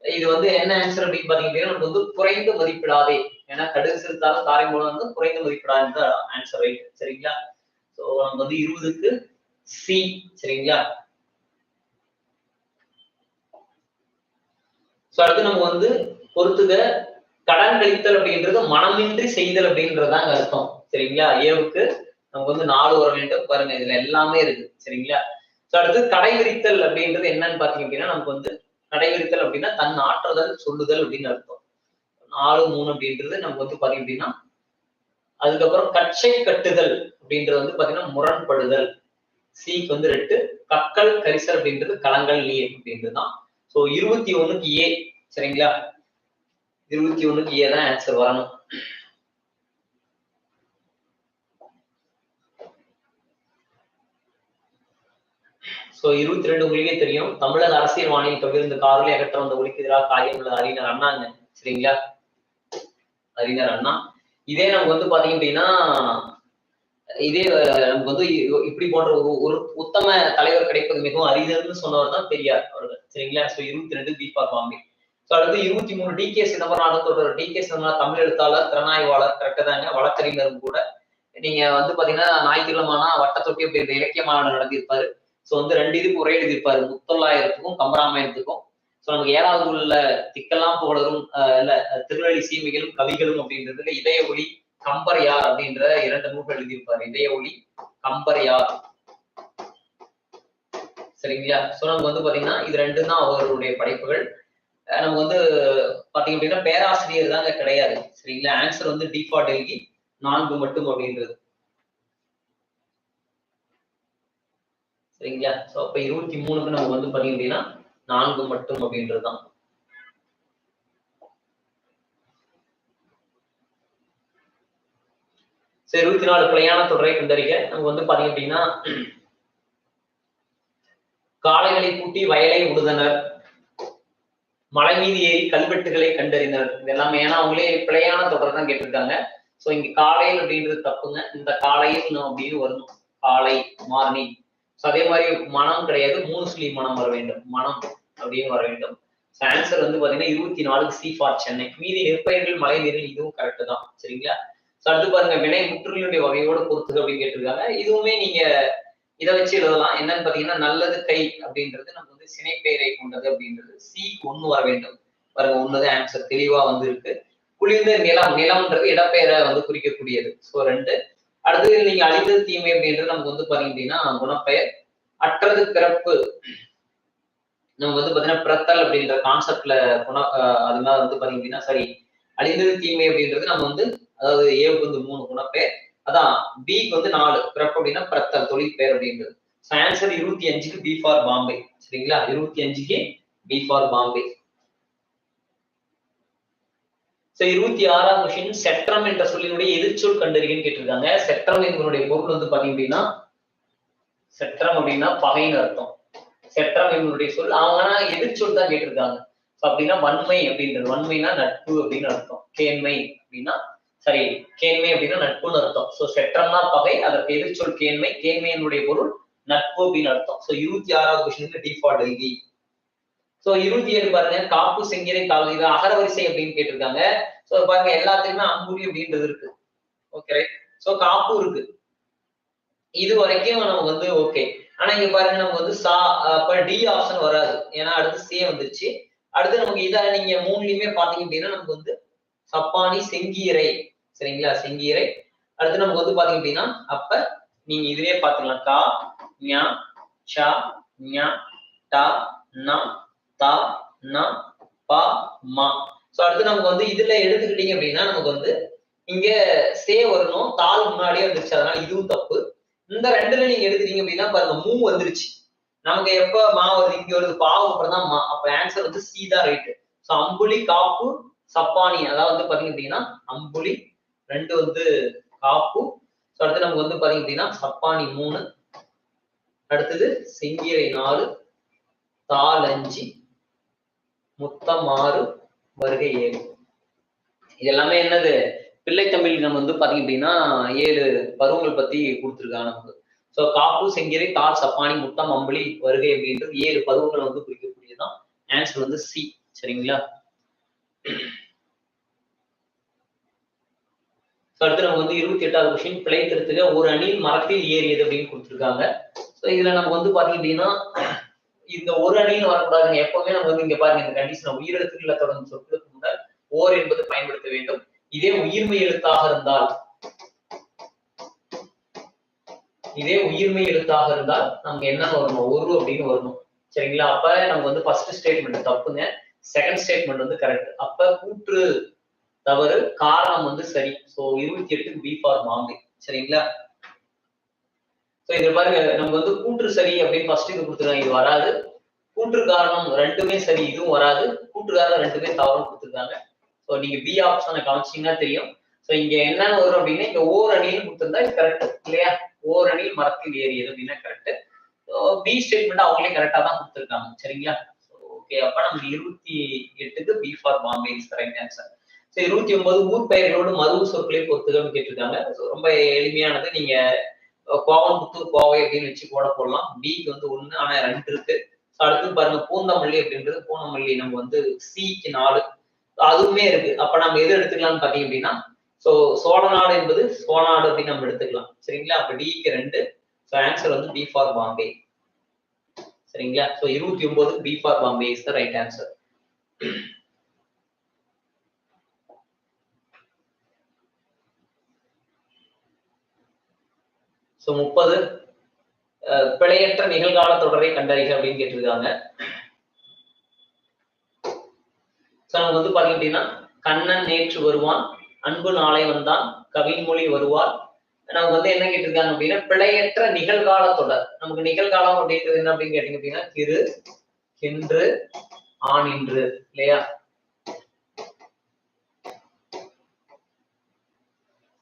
S1: இது வந்து என்ன ஆன்சர் அப்படின்னு பாத்தீங்கன்னா நமக்கு வந்து குறைந்த மதிப்பிடாதே. ஏன்னா கடுகு சிரித்தாலும் காரம் போகும் வந்து குறைந்த மதிப்பிடாது ஆன்சர் ரைட். சரிங்களா? சோ நம்ம வந்து 20க்கு சி. சரிங்களா? சோ அடுத்து நம்ம வந்து பொறுத்துக கடன் கழித்தல் அப்படின்றது மனமின்றி செய்தல் அப்படின்றதாங்க அர்த்தம். சரிங்களா? ஏவுக்கு நமக்கு வந்து 4 வர வேண்டும். பாருங்க இதுல எல்லாமே இருக்கு. சரிங்களா? சோ அடுத்து கடை விரித்தல் அப்படின்றது என்னன்னு பாத்தீங்க அப்படின்னா நமக்கு வந்து கடை விரித்தல் அப்படின்னா தன் ஆற்றுதல் சொல்லுதல் அப்படின்னு அர்த்தம். 4, 3 அப்படின்றது நமக்கு வந்து பாத்தீங்க அப்படின்னா அதுக்கப்புறம் கச்சை கட்டுதல் அப்படின்றது வந்து பாத்தீங்கன்னா முரண்படுதல். சிக்கு வந்து 2. கக்கல் கரிசல் அப்படின்றது களங்கள் நீர் அப்படின்றதுதான். சோ 21க்கு ஏ. சரிங்களா? 21க்கு ஏ தான் ஆன்சர் வரணும். சோ 22 உங்களுக்கே தெரியும். தமிழக அரசியல் வாணியில் கவிழ்ந்த காதலை அகற்ற வந்த ஒளிக்கு எதிராக காயம் உள்ள அறிஞர் அண்ணாங்க. சரிங்களா? அறிஞர் அண்ணா. இதே நமக்கு வந்து பாத்தீங்க அப்படின்னா இதே நமக்கு வந்து இப்படி போன்ற ஒரு உத்தம தலைவர் கிடைப்பது மிகவும் அரிதல்னு சொன்னவர் தான் பெரியார் அவர்கள். சரிங்களா? So 22 B for Bombay. So அடுத்து 23 டி கே சிதம்பரநாதன் தொடர். டி கே சிதம்பரநாதன் தமிழ் எழுத்தாளர், திறனாய்வாளர். கரெக்டா தாங்க. வழக்கறிஞரும் கூட. நீங்க வந்து பாத்தீங்கன்னா ஞாயிற்றுக்கிழமைனா வட்டத்தொட்டி அப்படின்ற இலக்கிய மாநாடு நடத்தியிருப்பாரு. சோ வந்து 2 இதுக்கு உரை எழுதியிருப்பாரு. முத்தொள்ளாயிரத்துக்கும் கம்பராமாயணத்துக்கும். சோ நமக்கு 7வது உள்ள திக்கெல்லாம் புகழரும் இல்ல திருநெல்வேலி சீமைகளும் கவிகளும் அப்படின்றதுல இதய ஒளி, கம்பர் யார் அப்படின்ற 2 நூல்கள் எழுதியிருப்பாரு. இதய ஒளி, கம்பர் யார். சரிங்களா? சோ நமக்கு வந்து பாத்தீங்கன்னா இது 2 தான் அவருடைய படைப்புகள். நமக்கு வந்து பாத்தீங்க அப்படின்னா பேராசிரியர் தாங்க கிடையாது. சரிங்களா? ஆன்சர் வந்து டி ஃபார் டெல்லி 4 மட்டும் அப்படின்றது. சரிங்களா? சோ அப்ப 23க்கு நம்ம வந்து பாத்தீங்க அப்படின்னா 4 மட்டும் அப்படின்றதுதான். சரி 24 பிழையான தொடரை கண்டறிக. நம்ம வந்து பாத்தீங்க அப்படின்னா காளைகளை பூட்டி வயலை உழுதனர், மலை மீது ஏறி கல்வெட்டுகளை கண்டறிந்தனர். இது எல்லாமே ஏன்னா அவங்களே பிழையான தொடர் தான் கேட்டிருக்காங்க. சோ இங்க காலையில் அப்படின்றது தப்புங்க. இந்த காலையில் அப்படின்னு வரணும். காலை மார்னிங். அதே மாதிரி மனம் கிடையாது, 3 சொல்லி மனம் வர வேண்டும். மனம் அப்படின்னு வர வேண்டும். ஆன்சர் வந்து பாத்தீங்கன்னா 24 சி ஃபார் சென்னை. மீதி நெற்பயிர்கள் மழை நீரில் இதுவும் கரெக்ட் தான். சரிங்களா? அடுத்து பாருங்க, வினை முற்றுகளுடைய வகையோட பொறுத்துக அப்படின்னு கேட்டிருக்காங்க. இதுவுமே நீங்க இதை வச்சு எழுதலாம். என்னன்னு பாத்தீங்கன்னா நல்லது கை அப்படின்றது நம்ம வந்து சினைப்பெயரை கொண்டது அப்படின்றது சி 1 வர வேண்டும். பாருங்க, ஒண்ணுதான் ஆன்சர் தெளிவா வந்து இருக்கு. குளிர்ந்த நிலம், நிலம்ன்றது இடப்பெயரை வந்து குறிக்கக்கூடியது. சோ 2. அடுத்தது நீங்க அழிந்தது தீமை அப்படின்றது நமக்கு வந்து பாத்தீங்க அப்படின்னா குணப்பெயர். அற்றது பிறப்பு நம்ம வந்து பாத்தீங்கன்னா பிறத்தல் அப்படின்ற கான்செப்ட்ல அது மாதிரி வந்து பாத்தீங்க அப்படின்னா சரி, அழிந்தது தீமை அப்படின்றது நம்ம வந்து அதாவது ஏவுக்கு வந்து 3 குணப்பெயர், அதான் பிக்கு வந்து 4 பிறப்பு அப்படின்னா பிறத்தல் தொழில் பெயர் அப்படின்றது. ஆன்சர் 25க்கு பி ஃபார் பாம்பே. சரிங்களா? 25க்கு பி ஃபார் பாம்பே. 26ஆம் கொஸ்டின், செற்றம் என்ற சொல்லினுடைய எதிர்ச்சொல் கண்டறிகன்னு கேட்டிருக்காங்க. செற்றம் என்பதனுடைய பொருள் வந்து பாத்தீங்க அப்படின்னா செற்றம் அப்படின்னா பகைன்னு அர்த்தம். செற்றம் என்பதனுடைய சொல் அவங்க எதிர்ச்சொல் தான் கேட்டிருக்காங்க. அப்படின்னா வன்மை அப்படின்றது, வன்மைனா நட்பு அப்படின்னு அர்த்தம். கேண்மை அப்படின்னா சரி, கேண்மை அப்படின்னா நட்புன்னு அர்த்தம். சோ செற்றம்னா பகை, அதற்கு எதிர்ச்சொல் கேண்மை, கேண்மையினுடைய பொருள் நட்பு அப்படின்னு அர்த்தம். சோ 26வது கொஸ்டினுக்கு டிஃபால்ட் டெல்கி. சோ 27 பாருங்க, காப்பு செங்கிரை கால், இது அகரவரிசை அப்படின்னு கேட்டிருக்காங்க. சோ பாருங்க எல்லாத்துக்குமே அம்புலி அப்படின்றது இருக்கு. Okay right. சோ காப்பு இருக்கு, இது வரைக்கும் நமக்கு வந்து ஓகே. ஆனா இங்க பாருங்க நமக்கு வந்து சா, அப்ப டி ஆப்ஷன் வராது, ஏன்னா அடுத்து சே வந்துருச்சு. அடுத்து நமக்கு இதை நீங்க 3லயுமே பாத்தீங்க அப்படின்னா நமக்கு வந்து சப்பானி செங்கீரை. சரிங்களா? செங்கீரை. அடுத்து நமக்கு வந்து பாத்தீங்க அப்படின்னா அப்ப நீங்க இதுலயே பாத்துக்கலாம். கா ஞா சா ஞா டா நா தா நா பா மா. சோ அடுத்து நமக்கு வந்து இதுல எடுத்துக்கிட்டீங்க அப்படின்னா நமக்கு வந்து இங்க சே வரணும், தாள் முன்னாடியே வந்துருச்சு, அதனால இதுவும் தப்பு. இந்த 2ல நீங்க எடுத்துட்டீங்க அப்படின்னா பாருங்க மூ வந்துருச்சு. நமக்கு எப்ப மா வருது, இங்க வருது, பாவுக்கு அப்புறம் தான் மா. அப்ப ஆன்சர் வந்து சி தான் ரைட். சோ அம்புலி காப்பு சப்பானி, அதாவது வந்து பாத்தீங்க அப்படின்னா அம்புலி 2 வந்து காப்பு. அடுத்து நமக்கு வந்து பாத்தீங்க அப்படின்னா சப்பானி 3, அடுத்தது செங்கீரை 4, தாள் 5, முத்தம் 6, வருகை 7. இது எல்லாமே என்னது, பிள்ளை தமிழ் நம்ம வந்து பாத்தீங்க அப்படின்னா 7 பருவங்கள் பத்தி கொடுத்துருக்காங்க நமக்கு. சோ காப்பு செங்கீரை தாள் சப்பானி முத்தம் அம்புலி வருகை அப்படின்றது 7 பருவங்களை வந்து குறிக்கக்கூடியதான். ஆன்சர் வந்து சி. சரிங்களா? அடுத்து நம்ம வந்து 28வது கொஸ்டின், பிழை திருத்துக. ஒரு அணில் மரத்தில் ஏறியது அப்படின்னு கொடுத்துருக்காங்க. சோ இதுல நம்ம வந்து பாத்தீங்க அப்படின்னா இந்த ஒரு அணின்னு வரக்கூடாதுங்க. எப்பவுமே நம்ம வந்து இங்க பாருங்க, இந்த கண்டிஷன் உயிரெழுத்துக்களை தொடர்ந்து சொற்களுக்கு முன்னால் ஓர் என்பது பயன்படுத்த வேண்டும். இதே உயிர்மை எழுத்தாக இருந்தால் நமக்கு என்ன வரணும், ஒரு அப்படின்னு வரணும். சரிங்களா? அப்ப நமக்கு வந்து ஃபர்ஸ்ட் ஸ்டேட்மெண்ட் தப்புங்க, செகண்ட் ஸ்டேட்மெண்ட் வந்து கரெக்ட். அப்ப கூற்று தவறு, காரணம் வந்து சரி. So 28 B for Bombay. சரிங்களா? சோ இது பாருங்க, நமக்கு வந்து கூற்று சரி அப்படின்னு ஃபர்ஸ்ட் இது கொடுத்துருக்காங்க, இது வராது. கூற்று காரணம் 2மே சரி, இதுவும் வராது. கூற்று காரணம் 2மே தவறுன்னு கொடுத்துருக்காங்க. சோ நீங்க பி ஆப்ஷனை கவனிச்சீங்கன்னா தெரியும். சோ இங்க என்ன வரும் அப்படின்னா இங்க ஓர் அணின்னு கொடுத்திருந்தா இது கரெக்ட் இல்லையா? ஓர் அணியில் மரத்தில் ஏறியது அப்படின்னா கரெக்ட். பி ஸ்டேட்மெண்ட் அவங்களே கரெக்டா தான் கொடுத்துருக்காங்க. சரிங்களா? ஓகே, அப்ப நமக்கு 28க்கு B for Bombay is correct answer. 29 ஊர் பெயர்களோடு மருவு சொற்களை பொறுத்துகள்னு கேட்டிருக்காங்க. ரொம்ப எளிமையானது. நீங்க கோவம் புத்தூர் கோவை அப்படின்னு வச்சு போடலாம். பிக்கு வந்து 1, ஆனா 2 இருக்கு. அடுத்து பாருங்க பூந்தமல்லி அப்படின்றது பூனமல்லி, நம்ம வந்து சிக்கு 4, அதுவுமே இருக்கு. அப்ப நம்ம எது எடுத்துக்கலாம்னு பாத்தீங்க அப்படின்னா சோ சோழநாடு என்பது சோழநாடு அப்படின்னு நம்ம எடுத்துக்கலாம். சரிங்களா? அப்ப டிக்கு 2. சோ ஆன்சர் வந்து பி ஃபார் பாம்பே. சரிங்களா? So 29 B for Bombay is the right answer. So 30 பிழையற்ற நிகழ்கால தொடரை கண்டறிக அப்படின்னு கேட்டிருக்காங்க. நமக்கு வந்து பாத்தீங்க அப்படின்னா கண்ணன் நேற்று வருவான், அன்பு நாளை வந்தான், கவின்மொழி வருவார். நமக்கு வந்து என்ன கேட்டிருக்காங்க அப்படின்னா பிழையற்ற நிகழ்கால தொடர். நமக்கு நிகழ்காலம் அப்படின்றது என்ன அப்படின்னு கேட்டீங்க அப்படின்னா கிரு, கின்று, ஆனின்று இல்லையா?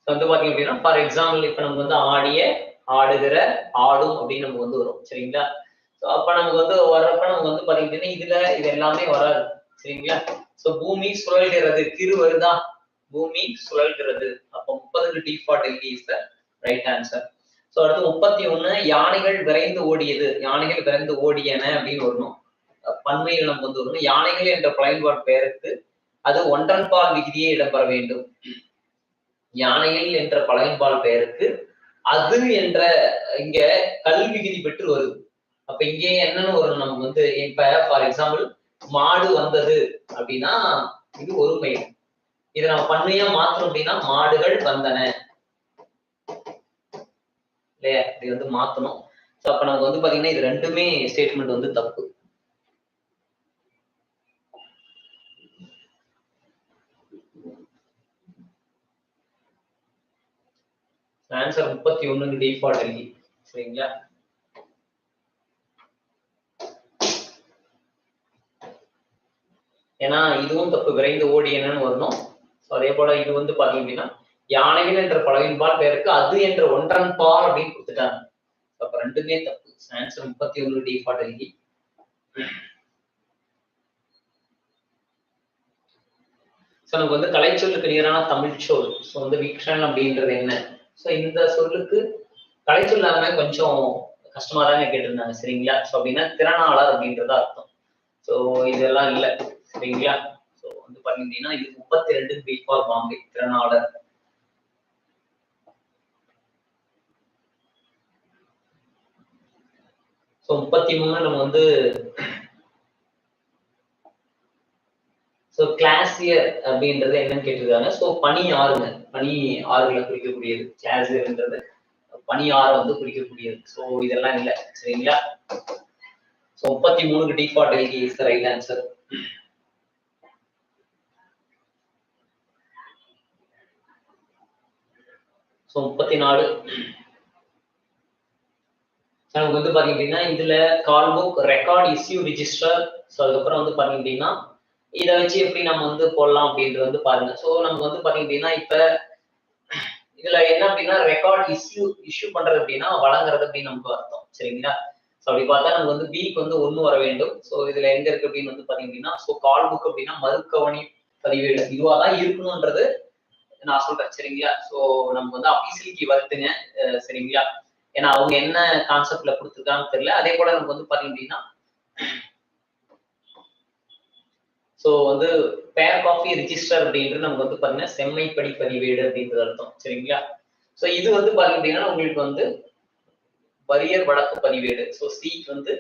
S1: வந்து பாத்தீங்க அப்படின்னா ஃபார் எக்ஸாம்பிள் இப்ப நமக்கு வந்து ஆடிய, ஆடுகிற, ஆடும் அப்படின்னு நமக்கு வந்து வரும். சரிங்களா? அப்ப நமக்கு வந்து வர்றப்ப நமக்கு வந்து பாத்தீங்கன்னா இதுல இது எல்லாமே வராது. சரிங்களா? சோ பூமி சுழல்கிறது. திரு வருதா? பூமி சுழல்கிறது. அப்ப 30க்கு D for Delhi is the right answer. So அடுத்து 31 யானைகள் விரைந்து ஓடியது. யானைகள் விரைந்து ஓடியன அப்படின்னு வரணும். பன்மையில் நமக்கு வந்து வரணும். யானைகள் என்ற பயன்பாடு பெயருக்கு அது ஒன்றன்பால் விகுதியே இடம்பெற வேண்டும். யானைகள் என்ற பழையன்பால் பெயருக்கு அது என்ற இங்க கல் விகுதி பெற்று வருது. அப்ப இங்கே என்னன்னு ஒரு நமக்கு வந்து இப்ப ஃபார் எக்ஸாம்பிள் மாடு வந்தது அப்படின்னா இது ஒருமை. இதை நம்ம பன்மையா மாத்தணும் அப்படின்னா மாடுகள் வந்தன இல்லையா? இது வந்து மாத்தணும். அப்ப நமக்கு வந்து பாத்தீங்கன்னா இது ரெண்டுமே ஸ்டேட்மெண்ட் வந்து தப்பு. Answer 31 D for Delhi. சரிங்களா? ஏன்னா இதுவும் தப்பு, விரைந்து ஓடியனன்னு வரணும். அதே போல இது வந்து பாத்தீங்க அப்படின்னா யானைகள் என்ற பழவின்பால் பெயருக்கு அது என்ற ஒன்றன் பால் அப்படின்னு கொடுத்துட்டாங்க. அப்ப ரெண்டுமே தப்பு. Answer 31 D for Delhi. நமக்கு வந்து கலைச்சொல்லுக்கு நிகரான தமிழ் சொல். ஸோ வந்து விக்ஷன் அப்படின்றது என்ன? ஸோ இந்த சொல்லுக்கு கலைச்சொல் எல்லாமே கொஞ்சம் கஷ்டமா தாங்க கேட்டிருந்தாங்க. சரிங்களா? ஸோ அப்படின்னா திறனாளர் அப்படின்றத அர்த்தம். ஸோ இதெல்லாம் இல்லை. சரிங்களா? ஸோ வந்து பாத்தீங்கன்னா இது 32 B for பாம்பே திறனாளர். ஸோ 33 நம்ம வந்து ஸோ கிளாசியர் அப்படின்றது என்னன்னு கேட்டிருக்காங்க. ஸோ பனி ஆறுங்க, பனி ஆறுகளை குறிக்கக்கூடியது. கிளாசியர்ன்றது பனி ஆறு வந்து குறிக்கக்கூடியது. ஸோ இதெல்லாம் இல்லை. சரிங்களா? ஸோ 33க்கு D for Delhi is the right answer. So 34 நமக்கு வந்து பாத்தீங்க அப்படின்னா இதுல call book record issue register. So அதுக்கப்புறம் வந்து பாத்தீங்க அப்படின்னா இதை வச்சு எப்படி நம்ம வந்து போடலாம் அப்படின்றது வந்து பாருங்க. ஸோ நமக்கு வந்து பாத்தீங்க அப்படின்னா இப்ப இதுல என்ன அப்படின்னா ரெக்கார்ட் இஷ்யூ பண்றது அப்படின்னா வழங்குறது அப்படின்னு நமக்கு அர்த்தம். சரிங்களா? ஸோ அப்படி பார்த்தா நமக்கு வந்து பிக்கு வந்து 1 வர வேண்டும். ஸோ இதுல எங்க இருக்கு அப்படின்னு வந்து பாத்தீங்க அப்படின்னா ஸோ கால் புக் அப்படின்னா மறுக்கவணி பதிவேடு இதுவாதான் இருக்கணும்ன்றது நான் சொல்றேன். சரிங்களா? ஸோ நமக்கு வந்து அபிஷியலுக்கு வருதுங்க. சரிங்களா? ஏன்னா அவங்க என்ன கான்செப்ட்ல கொடுத்துருக்காங்கன்னு தெரியல. அதே போல நமக்கு வந்து பாத்தீங்க அப்படின்னா ஸோ வந்து பேர் காஃபி ரிஜிஸ்டர் அப்படின்றது நமக்கு வந்து பாத்தீங்கன்னா செம்மைப்படி பதிவேடு அப்படின்றது அர்த்தம். சரிங்களா? ஸோ இது வந்து பாத்தீங்க அப்படின்னா உங்களுக்கு வந்து வரியர் வழக்கு பதிவேடு. ஸோ சிக்கு வந்து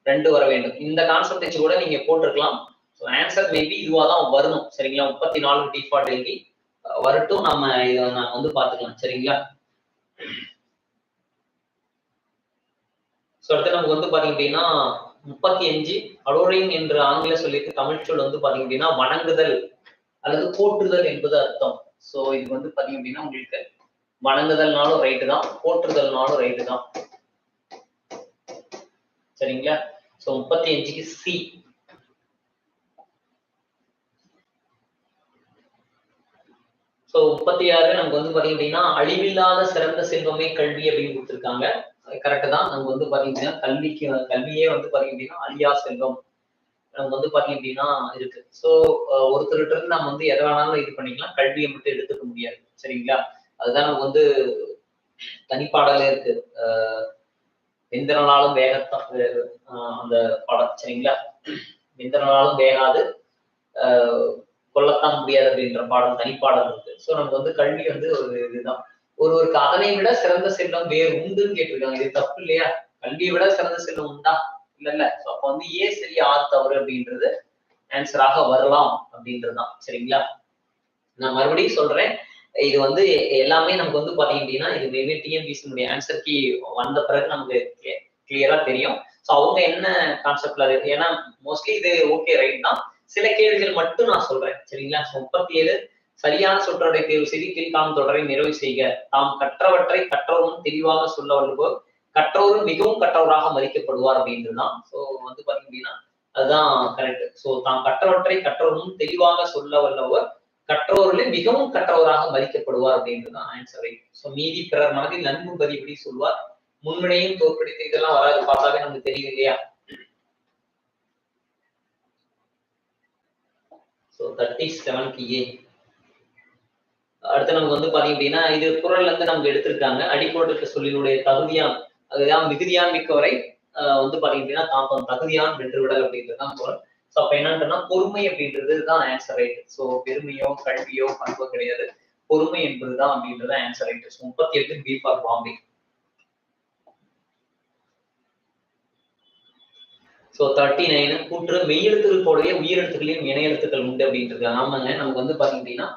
S1: 2 வர வேண்டும். இந்த கான்செப்ட் வச்சு கூட நீங்க போட்டிருக்கலாம். ஸோ ஆன்சர் மேபி இதுவாக தான் வரணும். சரிங்களா? 34 D for Delhi வரட்டும். நம்ம இதை நம்ம வந்து பாத்துக்கலாம். சரிங்களா? ஸோ அடுத்து நமக்கு வந்து பாத்தீங்க அப்படின்னா 35 அடோரிங் என்ற ஆங்கில சொல்லிட்டு தமிழ் சொல் வந்து பாத்தீங்க அப்படின்னா வணங்குதல் அல்லது போற்றுதல் என்பது அர்த்தம். ஸோ இது வந்து பாத்தீங்க அப்படின்னா உங்களுக்கு வணங்குதல்னாலும் ரைட்டு தான், போற்றுதல்னாலும் ரைட்டு தான். சரிங்களா? So 35க்கு C. ஸோ 36 நமக்கு வந்து பாத்தீங்க அப்படின்னா அழிவில்லாத சிறந்த செல்வமே கல்வி அப்படின்னு கொடுத்துருக்காங்க. கரெக்ட் தான். நமக்கு வந்து பாத்தீங்கன்னா கல்வியே வந்து பாத்தீங்க அப்படின்னா அழியா செல்வம் நமக்கு வந்து பாத்தீங்க அப்படின்னா இருக்கு. ஸோ ஒருத்தர்கிட்ட இருந்து நம்ம வந்து எதை வேணாலும் இது பண்ணிக்கலாம், கல்வியை மட்டும் எடுத்துக்க முடியாது. சரிங்களா? அதுதான் நமக்கு வந்து தனிப்பாடலே இருக்கு. வெந்தனாலும் வேகத்தான் அந்த படம். சரிங்களா? வெந்தனாலும் வேகாது கொல்லத்தான் முடியாது அப்படின்ற பாடல் தனிப்பாடல் இருக்கு. ஸோ நமக்கு வந்து கல்வி வந்து ஒரு இதுதான். ஒருவருக்கு அதனை விட சிறந்த செல்வம் வேறு உண்டுன்னு கேட்டிருக்காங்க. இது தப்பு இல்லையா? கல்வியை விட சிறந்த செல்வம் உண்டா? இல்ல. ஸோ அப்ப வந்து ஏ சரி ஆர் தவறு அப்படின்றது ஆன்சராக வரலாம் அப்படின்றதுதான். சரிங்களா? நான் மறுபடியும் சொல்றேன். இது வந்து எல்லாமே நமக்கு வந்து பாத்தீங்க அப்படின்னா இது மேபி டிஎன்பிசினுடைய ஆன்சர் கீ வந்த பிறகு நமக்கு கிளியரா தெரியும். ஸோ அவங்க என்ன கான்செப்ட்ல இருக்கு, ஏன்னா மோஸ்ட்லி இது ஓகே ரைட் தான். சில கேள்விகள் மட்டும் நான் சொல்றேன். சரிங்களா? 37 சரியான சொற்றொடரை தேர்வு செய்து கீழ்காணும் தொடரை நிறைவு செய்க. தாம் கற்றவற்றை கற்றவரும் தெளிவாக சொல்ல வல்லுவோர் கற்றோரும் மிகவும் கற்றவராக மதிக்கப்படுவார் அப்படின்றதுதான். ஸோ வந்து பாத்தீங்க அப்படின்னா அதுதான் கரெக்ட். ஸோ தாம் கற்றவற்றை கற்றவரும் தெளிவாக சொல்ல வல்லவர் கற்றோரில் மிகவும் கற்றவராக மதிக்கப்படுவார் அப்படின்றதுதான் ஆன்சரை. ஸோ மீதி பிறர் மனதில் நன்கு பதிபடி சொல்வார் முன்வினையும் தோற்கடித்து இதெல்லாம் வராது, பார்த்தாவே நமக்கு தெரியும் இல்லையா? So 37th A. அடுத்து நமக்கு வந்து பாத்தீங்க அப்படின்னா இது குறள்ல இருந்து நமக்கு எடுத்திருக்காங்க. அடிக்கோட்டு சொல்லினுடைய தகுதியான், அதுதான் மிகுதியான் மிக்கவரை வந்து பாத்தீங்க அப்படின்னா தாக்கம் தகுதியான் வென்று விடல் அப்படின்றதுதான் குறள். ஸோ அப்ப என்னன்னா பொறுமை அப்படின்றது தான் ஆன்சர் ரைட். ஸோ பெருமையோ கல்வியோ பண்போ கிடையாது, பொறுமை என்பதுதான் அப்படின்றது answer right. 38 B for Bombay. So 39 கூற்று மெய்யெழுத்துக்கள் போலவே உயிரெழுத்துக்களையும் இணை எழுத்துக்கள் உண்டு அப்படின்றது. ஆமாங்க, நமக்கு வந்து பாத்தீங்க அப்படின்னா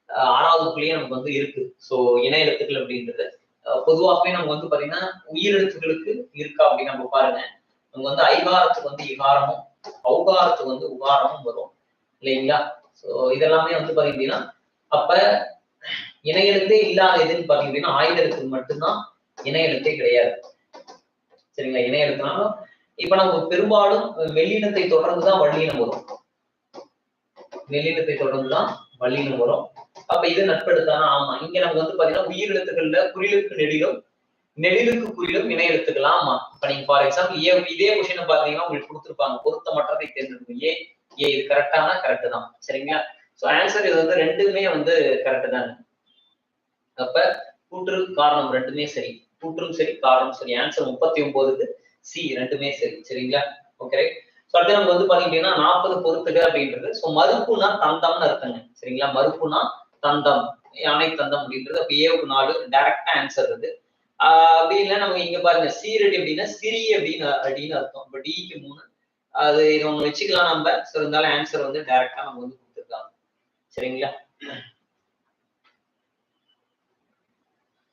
S1: 6வது நமக்கு வந்து இருக்கு. ஸோ இணை எழுத்துக்கள் அப்படின்றது பொதுவாகவே நமக்கு வந்து பாத்தீங்கன்னா உயிரெழுத்துக்களுக்கு இருக்கா அப்படின்னு நம்ம பாருங்க. நமக்கு வந்து ஐகாரத்துக்கு வந்து இகாரமும் ஔகாரத்துக்கு வந்து உகாரமும் வரும் இல்லைங்களா? ஸோ இதெல்லாமே வந்து பாத்தீங்க அப்படின்னா அப்ப இணை எழுத்தே இல்லாத எதுன்னு பாத்தீங்க அப்படின்னா ஆயுத எழுத்துக்கு மட்டும்தான் இணை எழுத்தே கிடையாது. சரிங்களா? இணை எழுத்துனாலும் இப்ப நம்ம பெரும்பாலும் மெல்லினத்தை தொடர்ந்துதான் வள்ளினம் வரும். மெல்லினத்தை தொடர்ந்துதான் வள்ளினம் வரும். அப்ப இது நட்பெழுத்தானா? ஆமா. இங்க நமக்கு வந்து பாத்தீங்கன்னா உயிரெழுத்துக்கள்ல குறிலுக்கு நெடிலும் நெடிலுக்கு குறிலும் இணை எழுத்துக்கலாம். ஆமா. இப்ப நீங்க ஃபார் எக்ஸாம்பிள் இதே கொஸ்டின் பாத்தீங்கன்னா உங்களுக்கு கொடுத்துருப்பாங்க, பொருத்தமற்றதை தேர்ந்தெடுக்கும். இது கரெக்டானா கரெக்ட் தான். சரிங்களா? சோ ஆன்சர் இது வந்து ரெண்டுமே வந்து கரெக்ட் தான். அப்ப கூற்று காரணம் ரெண்டுமே சரி, கூற்றும் சரி காரணம் சரி. ஆன்சர் 39க்கு சி ரெண்டுமே சரி. சரிங்களா? ஓகே. ஸோ அடுத்து நமக்கு வந்து பாத்தீங்கன்னா 40 பொறுத்துக அப்படின்றது. ஸோ மறுப்புனா தந்தம்னு அர்த்தங்க. சரிங்களா? மறுப்புனா தந்தம், யானை தந்தம் அப்படின்றது. அப்ப ஏவுக்கு 4 டைரக்டா ஆன்சர் இது. அப்படி இல்லை நம்ம இங்க பாருங்க சீரடி அப்படின்னா சிறி அப்படின்னு அர்த்தம். இப்ப டிக்கு 3 அது இதை ஒண்ணு வச்சுக்கலாம் நம்ம. ஸோ இருந்தாலும் ஆன்சர் வந்து டைரக்டா நம்ம வந்து கொடுத்துருக்காங்க. சரிங்களா?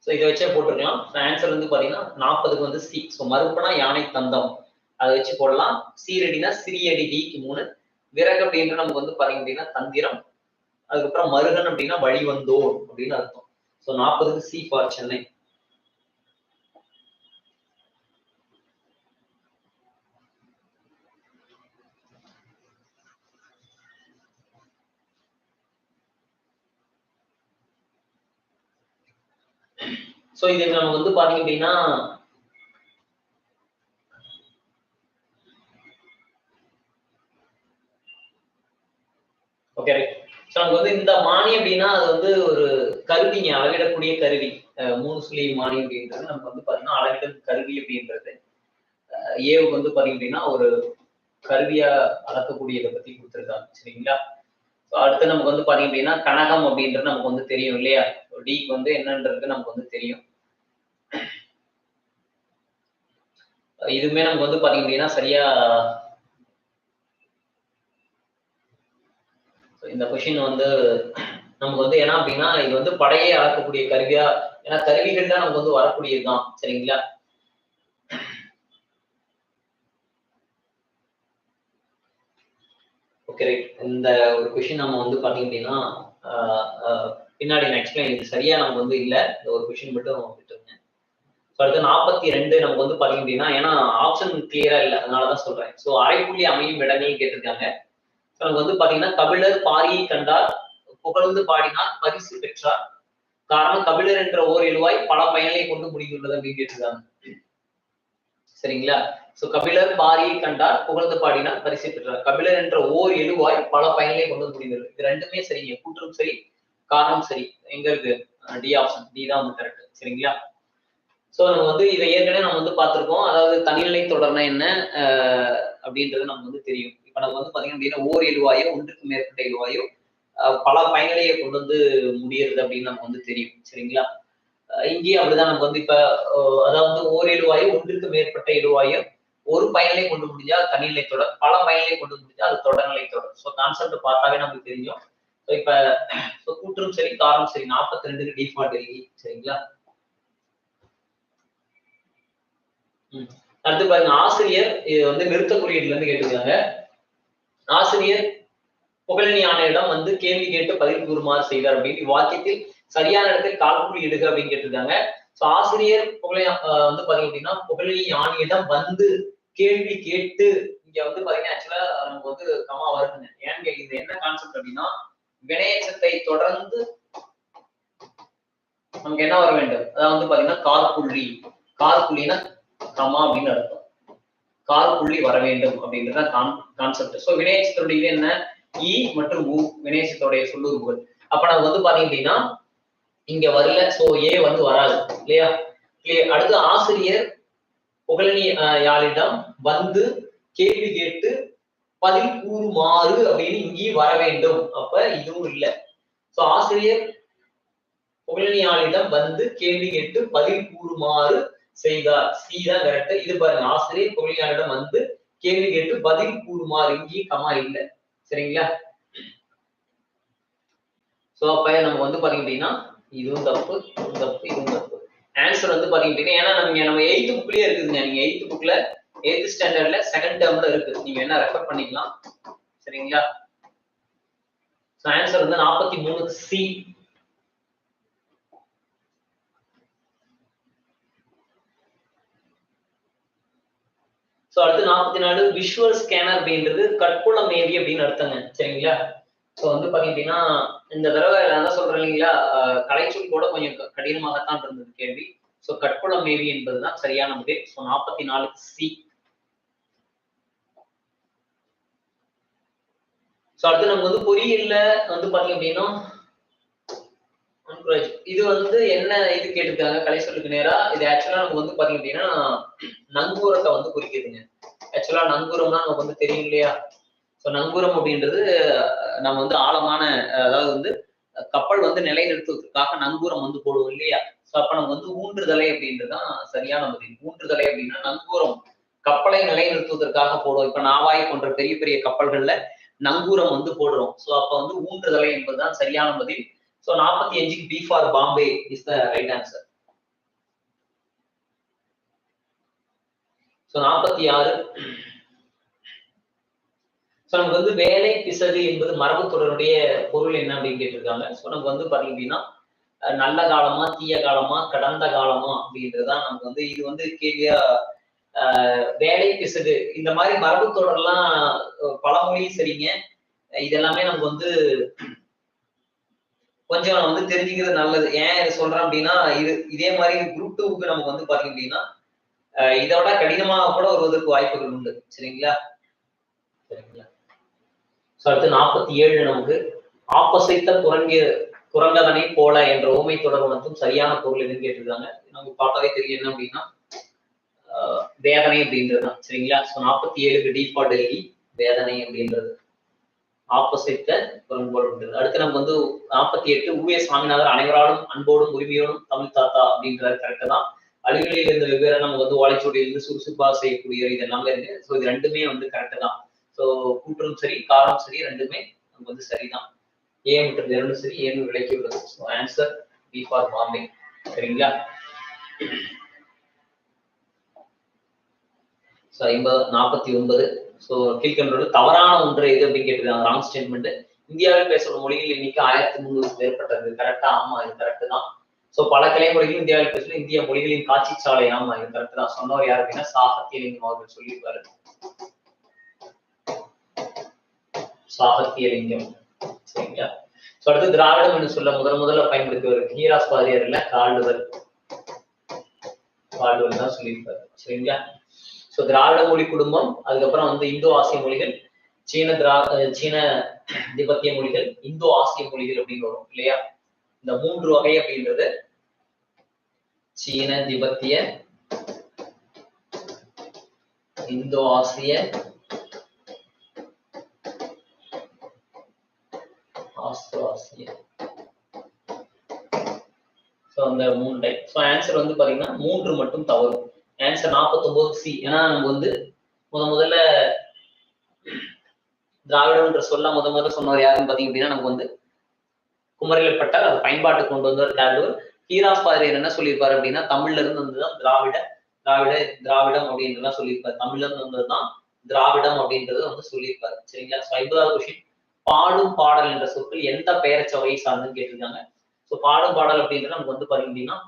S1: ஸோ இதை வச்சே போட்டுருக்கலாம். ஆன்சர் வந்து பாத்தீங்கன்னா 40க்கு வந்து சி. ஸோ மறுப்புனா யானை தந்தம், அதை வச்சு போடலாம். சீரடினா சிறியடி டிக்கு 3. விறகு அப்படின்ற நமக்கு வந்து பாத்தீங்க அப்படின்னா தந்திரம். அதுக்கப்புறம் மருகன் அப்படின்னா வழிவந்தோர் அப்படின்னு அர்த்தம். ஸோ 40க்கு சி ஃபார் சென்னை. சோ இது நம்ம வந்து பாத்தீங்க அப்படின்னா ஓகே ரைட். சோ நமக்கு வந்து இந்த மானி அப்படின்னா அது வந்து ஒரு கருவிங்க, அளவிடக்கூடிய கருவி. 3 சுழி மானி அப்படின்றது நமக்கு வந்து பாத்தீங்கன்னா அளவிடும் கருவி அப்படின்றது. ஏவுக்கு வந்து பாத்தீங்க அப்படின்னா ஒரு கருவியா அளக்கக்கூடியதை பத்தி கொடுத்துருக்காங்க. சரிங்களா? அடுத்து நமக்கு வந்து பாத்தீங்க அப்படின்னா கனகம் அப்படின்றது நமக்கு வந்து தெரியும் இல்லையா? டிக்கு வந்து என்னன்றது நமக்கு வந்து தெரியும். இதுவுமே நமக்கு வந்து பாத்தீங்க அப்படின்னா சரியா இந்த கொஸ்டின் வந்து நமக்கு வந்து என்ன அப்படின்னா இது வந்து படையை அளக்கக்கூடிய கருவியா, ஏன்னா கருவிகள் தான் நமக்கு வந்து வரக்கூடியதுதான். சரிங்களா? Okay right. இந்த ஒரு கொஸ்டின் நம்ம வந்து பாத்தீங்க அப்படின்னா பின்னாடி நான் எக்ஸ்பிளைன், இது சரியா நமக்கு வந்து இல்ல, இந்த ஒரு கொஸ்டின் மட்டும் விட்டுருங்க. அடுத்து 42 நமக்கு வந்து பாத்தீங்க அப்படின்னா ஏன்னா ஆப்ஷன் கிளியரா இல்லை, அதனாலதான் சொல்றேன். ஸோ அரைப்புள்ளி அமையும் இடங்கள் கேட்டிருக்காங்க. நமக்கு வந்து பாத்தீங்கன்னா கபிலர் பாரியை கண்டார், புகழ்ந்து பாடினார், பரிசு பெற்றார். காரணம் கபிலர் என்ற ஓர் எழுவாய் பல பயனை கொண்டு முடிந்துள்ளது அப்படின்னு கேட்டிருக்காங்க. சரிங்களா? சோ கபிலர் பாரியை கண்டார், புகழ்ந்து பாடினார், பரிசு பெற்றார். கபிலர் என்ற ஓர் எழுவாய் பல பயனை கொண்டு முடிந்துள்ளது. இது ரெண்டுமே சரிங்க, கூற்றும் சரி காரணம் சரி. எங்க இருக்கு? டி ஆப்ஷன், டி தான் வந்து கரெக்ட். சரிங்களா? சோ நம்ம வந்து இதை ஏற்கனவே நம்ம வந்து பார்த்திருக்கோம். அதாவது தனிநிலை தொடர்னா என்ன அப்படின்றது நமக்கு வந்து தெரியும். இப்ப நம்ம வந்து பாத்தீங்கன்னா அப்படின்னா ஓர் எழுவாயோ ஒன்றுக்கு மேற்பட்ட எழுவாயோ பல பயனிலையை கொண்டு வந்து முடியறது அப்படின்னு நமக்கு வந்து தெரியும். சரிங்களா? இங்கேயும் அப்படிதான் நமக்கு வந்து இப்ப அதாவது ஓர் எழுவாயோ ஒன்றுக்கு மேற்பட்ட எழுவாயோ ஒரு பயனிலை கொண்டு முடிஞ்சா அது தனிநிலை தொடர், பல பயனிலை கொண்டு முடிஞ்சா அது தொடர்நிலை தொடர். ஸோ கான்செப்ட் பார்த்தாவே நமக்கு தெரியும். இப்ப கூற்றும் சரி காரணம் சரி. 42க்கு டிஃபால்ட் எழுதி. சரிங்களா? அடுத்து பாருங்க ஆசிரியர், இது வந்து நிறுத்த குறியீடுல இருந்து கேட்டிருக்காங்க. ஆசிரியர் புகழனி ஆணையிடம் வந்து கேள்வி கேட்டு பதில் கூறுமாறு செய்தார் அப்படின்னு வாக்கியத்தில் சரியான இடத்தில் கால்குறி இடுக அப்படின்னு கேட்டிருக்காங்க. சோ ஆசிரியர் வந்து பாத்தீங்க அப்படின்னா புகழனி ஆணையிடம் வந்து கேள்வி கேட்டு, இங்க வந்து பாத்தீங்கன்னா ஆக்சுவலா நமக்கு வந்து கமா வருதுங்க. ஏன்னு இது என்ன கான்செப்ட் அப்படின்னா வினையச்சத்தை தொடர்ந்து நமக்கு என்ன வர வேண்டும், அதாவது வந்து பாத்தீங்கன்னா கார்புள்ளி. கார்புள்ளினா கமா அப்படின்னு அர்த்தம். கால் புள்ளி வர வேண்டும் அப்படின்றத கான்செப்ட். ஸோ வினையச்சத்தோட இது என்ன? இ மற்றும் உ வினையச்சத்தோடைய சொல்லுறுப்புகள். அப்ப நம்ம வந்து பாத்தீங்க அப்படின்னா இங்க வரல, சோ ஏ வந்து வராது இல்லையா? அடுத்து ஆசிரியர் புகழனி யாழிடம் வந்து கேள்வி கேட்டு பதில் கூறுமாறு அப்படின்னு இங்கேயும் வர வேண்டும். அப்ப இதுவும் இல்லை. சோ ஆசிரியர் புகழனியாளிடம் வந்து கேள்வி கேட்டு பதில் கூறுமாறு செய்தார். சி தான் கரெக்ட். இது பாருங்க, ஆசிரியர் புகழனியாளிடம் வந்து கேள்வி கேட்டு பதில் கூறுமாறு, இங்கேயும் கமா இல்லை. சரிங்களா? சோ அப்ப நம்ம வந்து பாத்தீங்க அப்படின்னா இதுவும் தப்பு, இதுவும் தப்பு, இதுவும் தப்பு. ஆன்சர் வந்து பாத்தீங்க அப்படின்னா ஏன்னா நம்ம 8th புக்லயே இருக்குதுங்க. நீங்க 8th புக்ல 8th ஸ்டாண்டர்ட்ல செகண்ட் டேர்ம்ல இருக்கு. நீங்க என்ன ரெஃபர் பண்ணிக்கலாம். சரிங்களா? ஆன்சர் வந்து 43 சி. சோ அடுத்து 44 விஷுவல் ஸ்கேனர் அப்படின்றது கட்புலம் மேவி அப்படின்னு அர்த்தங்க. சரிங்களா? சோ வந்து பாத்தீங்கன்னா இந்த தடவை நான் சொல்றேன் இல்லைங்களா, கலைச்சொல் கூட கொஞ்சம் கடினமாகத்தான் இருந்தது கேள்வி. சோ கட்புலம் மேவி என்பதுதான் சரியான முடிவு. So 44 C. சோ அடுத்து நமக்கு வந்து பொறியியல்ல வந்து பாத்தீங்க அப்படின்னா இது வந்து என்ன இது கேட்டிருக்காங்க கலை சொல்லுக்கு நேரா. இது ஆக்சுவலா நமக்கு வந்து பாத்தீங்க அப்படின்னா நங்கூரத்தை வந்து குறிக்குதுங்க. ஆக்சுவலா நங்கூரம்னா நமக்கு வந்து தெரியும் இல்லையா? சோ நங்கூரம் அப்படின்றது நம்ம வந்து ஆழமான, அதாவது வந்து கப்பல் வந்து நிலைநிறுத்துவதற்காக நங்கூரம் வந்து போடுவோம் இல்லையா? சோ அப்ப நம்ம வந்து ஊன்றுதலை அப்படின்றதுதான் சரியான பதில். ஊன்றுதலை அப்படின்னா நங்கூரம் கப்பலை நிலைநிறுத்துவதற்காக போடுவோம். இப்ப நாவாய் போன்ற பெரிய பெரிய கப்பல்கள்ல நங்கூரம் வந்து போடுறோம். சோ அப்ப வந்து ஊன்றுதலை என்பதுதான் சரியான பதில். சோ 45க்கு B for Bombay is the right answer. So 46 நமக்கு வந்து வேலை பிசகு என்பது மரபு தொடருடைய பொருள் என்ன அப்படின்னு கேட்டிருக்காங்க. சோ நமக்கு வந்து பாத்தீங்க அப்படின்னா நல்ல காலமா, தீய காலமா, கடந்த காலமா அப்படின்றதுதான் நமக்கு வந்து இது வந்து கேள்வியா. வேலை பிசகு இந்த மாதிரி மரபு தொடர்லாம் பழமொழியும் சரிங்க. இதெல்லாமே நமக்கு வந்து கொஞ்சம் வந்து தெரிஞ்சுக்கிறது நல்லது. ஏன் இதை சொல்றேன் அப்படின்னா இதே மாதிரி குரூப் 2க்கு நமக்கு வந்து பாத்தீங்க அப்படின்னா இதோட கடினமாக கூட வருவதற்கு வாய்ப்புகள் உண்டு. சரிங்களா? சரிங்களா? அடுத்து 47 நமக்கு ஆப்பசைத்த குரங்கதனை போல என்ற ஊமை தொடர் உணர்த்தும் சரியான பொருள் எதுன்னு கேட்டிருக்காங்க. நமக்கு பார்த்தாவே தெரியும் என்ன அப்படின்னா வேதனை அப்படின்றதுதான். சரிங்களா? சோ 47க்கு டி ஃபார் டெல்லி வேதனை அப்படின்றது ஆப்போசிட்ட குரங்கோல் அப்படின்றது. அடுத்து நமக்கு வந்து 48 ஊவே சாமிநாதர் அனைவராலும் அன்போடும் உரிமையோடும் தமிழ் தாத்தா அப்படின்றது கரெக்ட் தான். அழிகளில் இருந்து வெவ்வேறு நமக்கு வந்து ஓலைச்சுவடியிலிருந்து சுறுசுறுப்பா செய்யக்கூடிய இது எல்லாமே இருக்கு. ஸோ இது ரெண்டுமே வந்து கரெக்ட் தான். ஸோ கூற்றும் சரி, காரம் சரி, ரெண்டுமே நமக்கு வந்து சரிதான். ஏ மற்றும் இரண்டு சரி, ஏன்னு விளக்கி உள்ளது. So answer B for Bombay. சரிங்களா? ஸோ 49 ஸோ கீழ்கண்டோடு தவறான ஒன்று எது அப்படின்னு கேட்டிருக்காங்க. Wrong statement. இந்தியாவில் பேசப்படும் மொழிகள் எண்ணிக்கை 1300 மேற்பட்டது. கரெக்டா? ஆமா, இது கரெக்ட் தான். சோ பல கிளை மொழிகள் இந்தியாவில் பேசணும். இந்திய மொழிகளின் காட்சி சாலை. ஆமா, இது கரெக்ட் தான். சொன்னவர் யார் அப்படின்னா சாகித்யலிங்கம் அவர்கள் சொல்லியிருப்பாரு. சாகித்யலிங்கம். சரிங்களா? சோ அடுத்து திராவிடம் என்று சொல்ல முதல்ல பயன்படுத்துவார் ஹீராஸ் பாதியார் இல்ல, கால்டுவல் தான் சொல்லியிருப்பாரு. சரிங்களா? சோ திராவிட மொழி குடும்பம், அதுக்கப்புறம் வந்து இந்தோ ஆசிய மொழிகள், சீன திபெத்திய மொழிகள், இந்தோ ஆசிய மொழிகள் அப்படின்னு வரும் இல்லையா? இந்த 3 வகை அப்படின்றது சீன, திபெத்திய, இந்தோ ஆசிய, ஆஸ்திரோ-ஆசிய. சோ அந்த 3 டைப். சோ ஆன்சர் வந்து பாத்தீங்கன்னா 3 மட்டும் தவறு. Answer 49 C. ஏன்னா நம்ம வந்து முதல்ல திராவிடம்ன்ற சொல்ல முதல்ல சொன்னவர் யாருன்னு பாத்தீங்க அப்படின்னா நமக்கு வந்து குமரிலப்பட்டார். அது பயன்பாட்டு கொண்டு வந்தவர் கால்டுவல். ஹீராஸ் பாதிரியார் என்ன சொல்லியிருப்பாரு அப்படின்னா தமிழ்ல இருந்து வந்ததுதான் திராவிடம் அப்படின்றதான் சொல்லியிருப்பாரு. தமிழ்ல இருந்து வந்ததுதான் திராவிடம் அப்படின்றது வந்து சொல்லியிருப்பாரு. சரிங்களா? 50வது கொஸ்டின் பாடும் பாடல் என்ற சொற்கள் எந்த பெயரச்ச வகையை சார்ந்துன்னு கேட்டிருக்காங்க. சோ பாடும் பாடல் அப்படின்றது நமக்கு வந்து பாத்தீங்க அப்படின்னா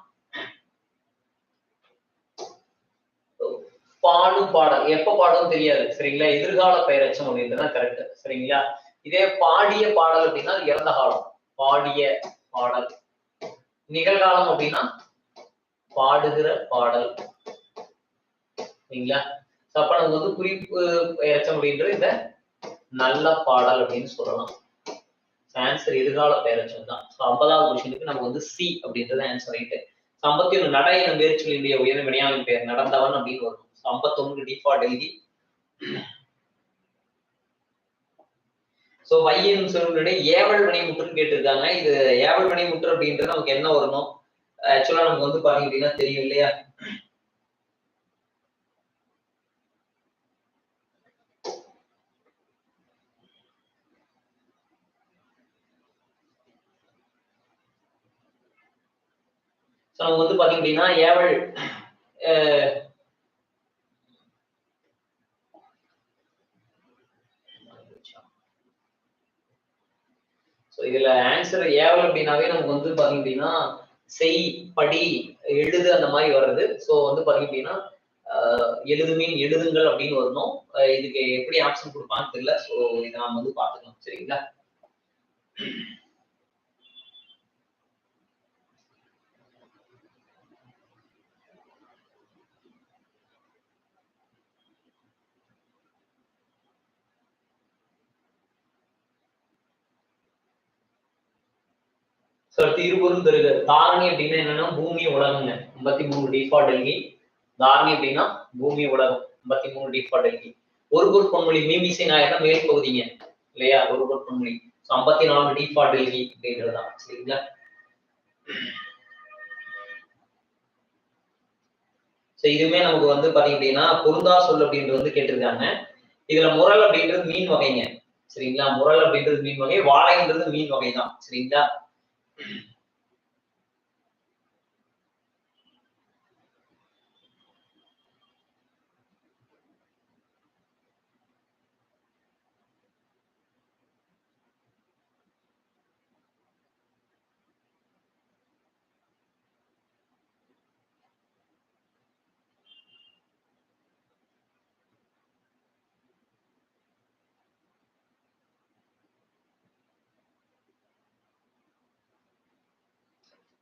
S1: பாடும் பாடல் எப்ப பாடும் தெரியாது. சரிங்களா? எதிர்கால பெயரச்சம் அப்படின்றதான் கரெக்ட். சரிங்களா? இதே பாடிய பாடல் அப்படின்னா இறந்த காலம். பாடிய பாடல். நிகழ்காலம் அப்படின்னா பாடுகிற பாடல். சரிங்களா? அப்ப நமக்கு வந்து குறிப்பு பெயரச்சம் அப்படின்றது இந்த நல்ல பாடல் அப்படின்னு சொல்லலாம். ஆன்சர் எதிர்கால பெயரச்சம் தான். 50வது கொஸ்டினுக்கு நம்ம வந்து சி அப்படின்றது ஆன்சர் ரைட்டு. 51 நட எனும் வேர்ச்சொல்லினுடைய உயர்ந்த வினையாவின் பெயர் நடந்தவன் அப்படின்னு வரும். 51 டிஃபால்ட் எழுதி. சோ வை எனும் சொல்லுடைய ஏவல் வினைமுற்றுன்னு கேட்டிருக்காங்க. இது ஏவல் வினைமுற்று அப்படின்றது நமக்கு என்ன வரணும்? ஆக்சுவலா நமக்கு வந்து பாத்தீங்க அப்படின்னா தெரியும் இல்லையா? நமக்கு வந்து பாத்தீங்க அப்படின்னா ஏவல் இதுல ஆன்சர் ஏவல் அப்படின்னாவே நமக்கு வந்து பாத்தீங்க அப்படின்னா செய், படி, எழுது அந்த மாதிரி வர்றது. சோ வந்து பாத்தீங்க அப்படின்னா எழுதுமீன் எழுதுங்கள் அப்படின்னு வரணும். இதுக்கு எப்படி ஆப்ஷன் கொடுப்பான்னு தெரியல. சோ இதை நாம வந்து பாத்துக்கலாம். சரிங்களா? இருபெரும் தருக தாரணி அப்படின்னா என்னன்னா பூமி உலகங்க. 53 டிஃபால்ட் எழுதி. தாரணி அப்படின்னா பூமி உலகம். 53 டிஃபால்ட் எழுதி. ஒரு பொருள் பொன்மொழி மீமிசை நாயகம் மேல் பகுதிங்க இல்லையா? ஒரு பொருள் பொன்மொழி 54 டிஃபால்ட் எழுதி அப்படின்றதுதான். சரிங்களா? இதுவுமே நமக்கு வந்து பாத்தீங்க அப்படின்னா பொருந்தா சொல் அப்படின்றது வந்து கேட்டிருக்காங்க. இதுல முரல் அப்படின்றது மீன் வகைங்க. சரிங்களா? முரல் அப்படின்றது மீன் வகை, வாழைன்றது மீன் வகை தான். சரிங்களா?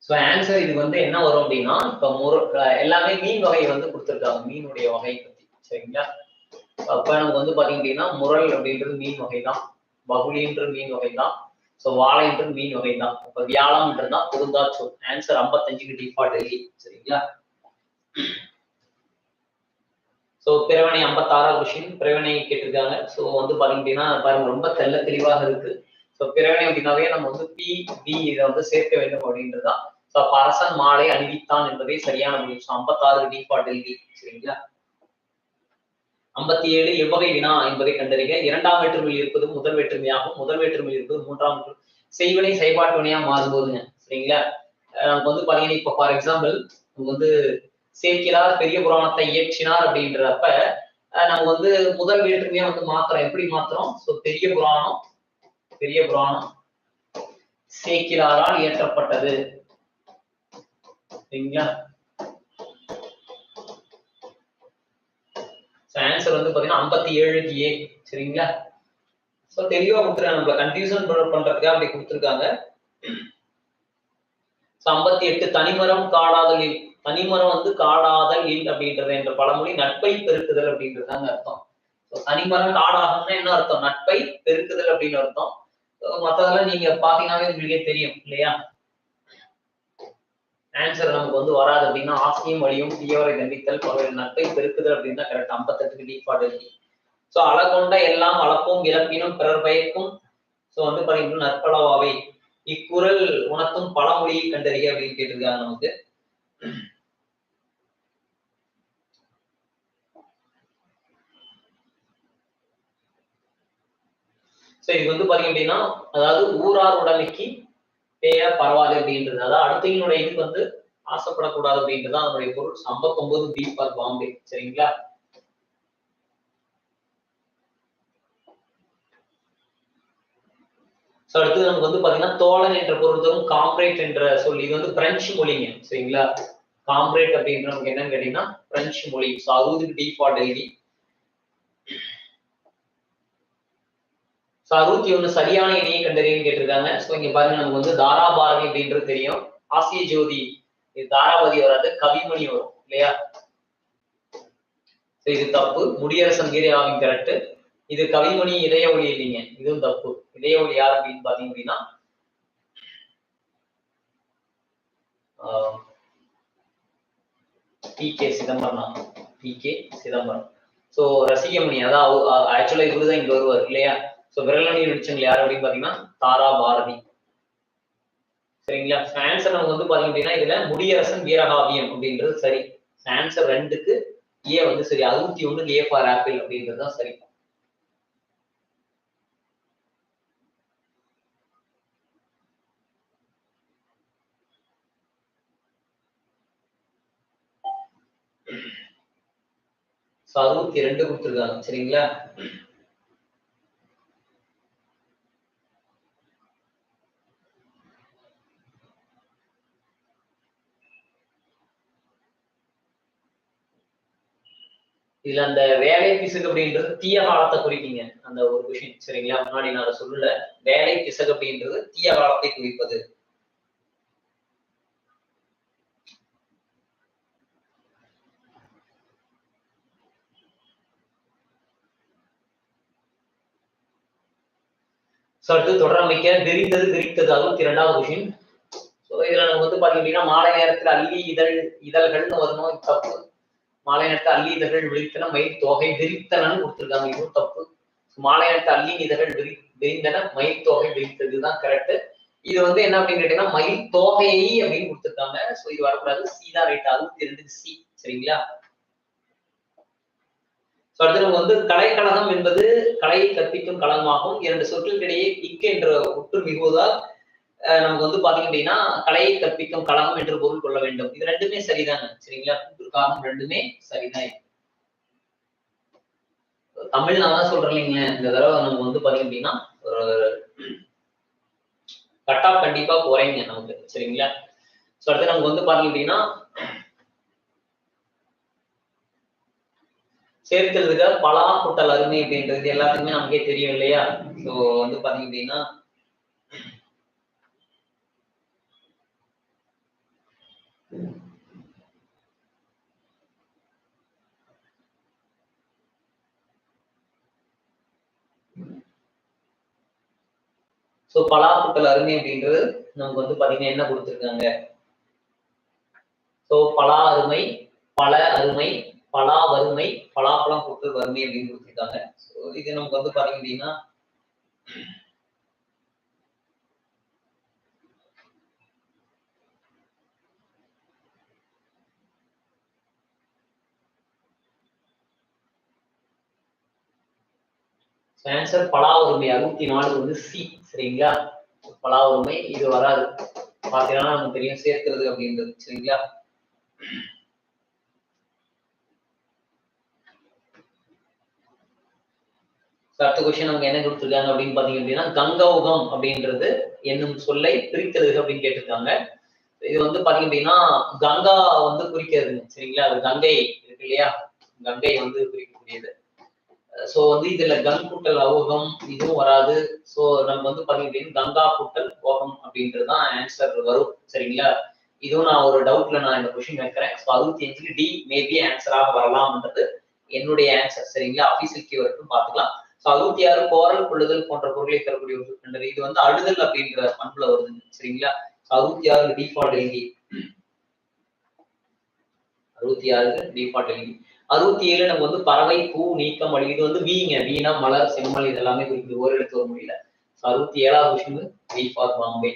S1: சோ ஆன்சர் இது வந்து என்ன வரும் அப்படின்னா இப்ப எல்லாமே மீன் வகை வந்து கொடுத்துருக்காங்க. மீனுடைய வகை பத்தி. சரிங்களா? அப்ப நமக்கு வந்து பாத்தீங்க அப்படின்னா முரல் அப்படின்றது மீன் வகை தான். பகுலின்றது மீன் வகை தான். சோ வாழைன்றது மீன் வகை தான். இப்ப வியாழம்ன்றதுதான் பொருந்தா சொல். ஆன்சர் 55க்கு டிஃபால்ட் எழுதி. சரிங்களா? சோ பிறவனை 56வது கொஸ்டின் பிறவனை கேட்டிருக்காங்க. சோ வந்து பாத்தீங்க அப்படின்னா பாருங்க ரொம்ப தெள்ள தெளிவாக இருக்கு. சோ பிறவனை அப்படின்னாவே நம்ம வந்து பி டி இதை வந்து சேர்க்க வேண்டும் அப்படின்றதுதான். சோ அரசன் மாலை அணிவித்தான் என்பதே சரியான முடிவு. 56 டிஃபால்ட் எழுதி. சரிங்களா? 57 எவ்வகை வினா என்பதை கண்டறிக. இரண்டாம் வேற்றுமையில் இருப்பது முதல் வேற்றுமையாகும். முதல் வேற்றுமையில் இருப்பது மூன்றாம் செய்வினை செயல்பாட்டு வினையா மாறும்போதுங்க. சரிங்களா? நமக்கு வந்து பாத்தீங்கன்னா இப்ப ஃபார் எக்ஸாம்பிள் நமக்கு வந்து சேர்க்கிறார் பெரிய புராணத்தை இயற்றினார் அப்படின்றப்ப நம்ம வந்து முதல் வேற்றுமையா வந்து மாத்துறோம். எப்படி மாத்துறோம்? சோ பெரிய புராணம் சேக்கிலாரால் இயற்றப்பட்டது. சரிங்களா? ஆன்சர் வந்து பாத்தீங்கன்னா 57 ஏ. சரிங்களா? சோ தெளிவா கொடுத்துருக்காங்க. நம்மள கன்ஃபியூஷன் பண்றதுக்காக அப்படி கொடுத்துருக்காங்க. 58 தனிமரம் காடாதல் இல். தனிமரம் வந்து காடாதல் இல் அப்படின்றது என்ற பழமொழி நட்பை பெருக்குதல் அப்படின்றதாங்க அர்த்தம். தனிமரம் காடாகும்னா என்ன அர்த்தம்? நட்பை பெருக்குதல் அப்படின்னு அர்த்தம். மத்ததெல்லாம் நீங்க பாத்தீங்கன்னாவே உங்களுக்கே தெரியும் இல்லையா? ஆன்சர் நமக்கு வந்து வராது அப்படின்னா ஆசையும் வழியும் தீயவரை தண்டித்தல் பல்வேறு நட்பை பெருக்குதல் அப்படின்னா கரெக்ட். 58க்கு டிஃபால்ட் இருக்கு. சோ அளகொண்ட எல்லாம் அளப்பும் இழப்பினும் பிறர் பயக்கும். சோ வந்து பாத்தீங்கன்னா நற்பலவாவை இக்குறள் உணர்த்தும் பழமொழியை கண்டறிய அப்படின்னு கேட்டிருக்காங்க நமக்கு. சோ இது வந்து பாத்தீங்க அப்படின்னா அதாவது ஊரார் உடமைக்கு பேயா பரவாது அப்படின்றது. அதாவது அடுத்தவங்களுடைய இதுக்கு வந்து ஆசைப்படக்கூடாது அப்படின்றது அதனுடைய பொருள். 59 பி ஃபார் பாம்பே. சரிங்களா? சோ அடுத்து நமக்கு வந்து பாத்தீங்கன்னா தோழன் என்ற பொருள் தரும் காம்ரேட் என்ற சொல். இது வந்து பிரெஞ்சு மொழிங்க. சரிங்களா? காம்ரேட் அப்படின்ற நமக்கு என்னன்னு கேட்டீங்கன்னா பிரெஞ்சு மொழி. சோ 60க்கு டிஃபால்ட் எழுதி. 61 சரியான இணையை கண்டறியன்னு கேட்டிருக்காங்க. சோ இங்க பாருங்க நமக்கு வந்து தாராபாரதி அப்படின்றது தெரியும். ஆசிய ஜோதி இது தாராபதி வராது, கவிமணி வரும் இல்லையா? இது தப்பு. முடியரசன் வீரராவின் கரெக்ட். இது கவிமணி இதய ஒளி இல்லைங்க, இதுவும் தப்பு. இதய ஒளி யார் அப்படின்னு பாத்தீங்க அப்படின்னா T K. Chidambaram. T K. Chidambaram. So Rasikamani அதாவது ஆக்சுவலா இவருதான் இங்க வருவார் இல்லையா. சோ விரலணி நடிச்சவங்க யார் அப்படின்னு பாத்தீங்கன்னா தாரா பாரதி. சரிங்களா. ஆன்சர் நமக்கு வந்து பாத்தீங்க அப்படின்னா இதுல முடியரசன் வீரகாவியம் அப்படின்றது சரி. ஆன்சர் 2க்கு ஏ வந்து சரி. 61 ஏ ஃபார் ஆப்பிள் அப்படின்றது தான் சரி. சோ 62 கொடுத்துருக்காங்க. சரிங்களா. இதுல அந்த வேலை பிசகு அப்படின்றது தீய காலத்தை குறிப்பீங்க அந்த ஒரு கொஷின். சரிங்களா. முன்னாடி நான் அதை சொல்லல. வேலை பிசகு அப்படின்றது தீய காலத்தை குறிப்பது. அடுத்து தொடரமைக்க விரிந்தது விரித்தது 62வது கொஷின். இதுல நம்ம வந்து பாத்தீங்கன்னா மாலை நேரத்துல அள்ளி இதழ்கள்னு வரணும், தப்பு. மாலை நேரத்துல அள்ளி இதழ்கள் விரித்தன மயில் தொகை விரித்தனன்னு கொடுத்துருக்காங்க, இதுவும் தப்பு. மாலை நேரத்துல அள்ளி இதழ்கள் விரிந்தன மயில் தொகை விரித்ததுதான் கரெக்ட். இது வந்து என்ன அப்படின்னு கேட்டீங்கன்னா மயில் தொகையை அப்படின்னு கொடுத்துருக்காங்க. சோ இது வரக்கூடாது. சி தான் ரைட். 62 சி. சரிங்களா. அடுத்து நம்ம வந்து கலைக்கழகம் என்பது கலையை கற்பிக்கும் களமாகும். 2 சொற்களுக்கிடையே இக்கு என்ற ஒற்று மிகுவதால் நமக்கு வந்து பாத்தீங்க அப்படின்னா கலையை கற்பிக்கும் களம் என்று பொருள் கொள்ள வேண்டும். இது ரெண்டுமே சரிதாங்க. சரிங்களா. காரணம் ரெண்டுமே சரிதான். தமிழ் நான் தான் சொல்றேன் இல்லைங்க, இந்த தடவை நம்ம வந்து பாத்தீங்க அப்படின்னா ஒரு கட் ஆஃப் கண்டிப்பா குறைங்க நமக்கு. சரிங்களா. அடுத்து நமக்கு வந்து பாத்தீங்க அப்படின்னா சேர்க்கிறதுக்கு பலா கூட்டல் அருமை அப்படின்றது எல்லாத்துக்குமே நமக்கே தெரியும் இல்லையா. சோ வந்து பாத்தீங்க அப்படின்னா சோ பலா கூட்டல் அருமை அப்படின்றது நமக்கு வந்து பாத்தீங்கன்னா என்ன கொடுத்துருக்காங்க. சோ பலா அருமை, பல அருமை, பலா வறுமை, பலாப்பழம் கூட்டல் வறுமை அப்படின்னு கொடுத்துருக்காங்க. ஸோ இது நமக்கு வந்து பாத்தீங்க அப்படின்னா ஆன்சர் பலா வறுமை 64 வந்து சி. சரிங்களா. பலா வறுமை இது வராது. பாத்தீங்கன்னா நமக்கு தெரியும் சேர்க்கிறது அப்படின்றது. சரிங்களா. அடுத்த கொஸ்டின் நமக்கு என்ன கொடுத்துருக்காங்க அப்படின்னு பாத்தீங்க அப்படின்னா கங்கௌகம் அப்படின்றது என்னும் சொல்லை பிரிக்கிறது அப்படின்னு கேட்டிருக்காங்க. இது வந்து பாத்தீங்க அப்படின்னா கங்கா வந்து குறிக்கிறதுங்க. சரிங்களா. அது கங்கை இருக்கு இல்லையா, கங்கை வந்து குறிக்கக்கூடியது. சோ வந்து இதுல கங் கூட்டல் அவுகம் இதுவும் வராது. சோ நம்ம வந்து பாத்தீங்க அப்படின்னா கங்கா கூட்டல் ஓகம் அப்படின்றதுதான் ஆன்சர் வரும். சரிங்களா. இதுவும் நான் ஒரு டவுட்ல நான் இந்த கொஸ்டின் வைக்கிறேன். 65 டி மேபி ஆன்சராக வரலாம்ன்றது என்னுடைய ஆன்சர். சரிங்களா. அபிஷியல் கீவர்டும் பாத்துக்கலாம். 66 கோரல் கொள்ளுதல் போன்ற பொருளை தரக்கூடிய ஒரு சொற்கண்டது. இது வந்து அழுதல் அப்படின்ற பண்புல வருதுங்க. சரிங்களா. 66 டிஃபால்ட் எழுதி 66 டிஃபால்ட் எழுதி 67 நம்ம வந்து பறவை பூ நீக்கம் வழி. இது வந்து வீங்க, வீணா மலர் செம்மல் இதெல்லாமே குறிக்குது ஒரு எழுத்து ஒரு மொழியில. 67வது கொஸ்டின் வி ஃபார் பாம்பே.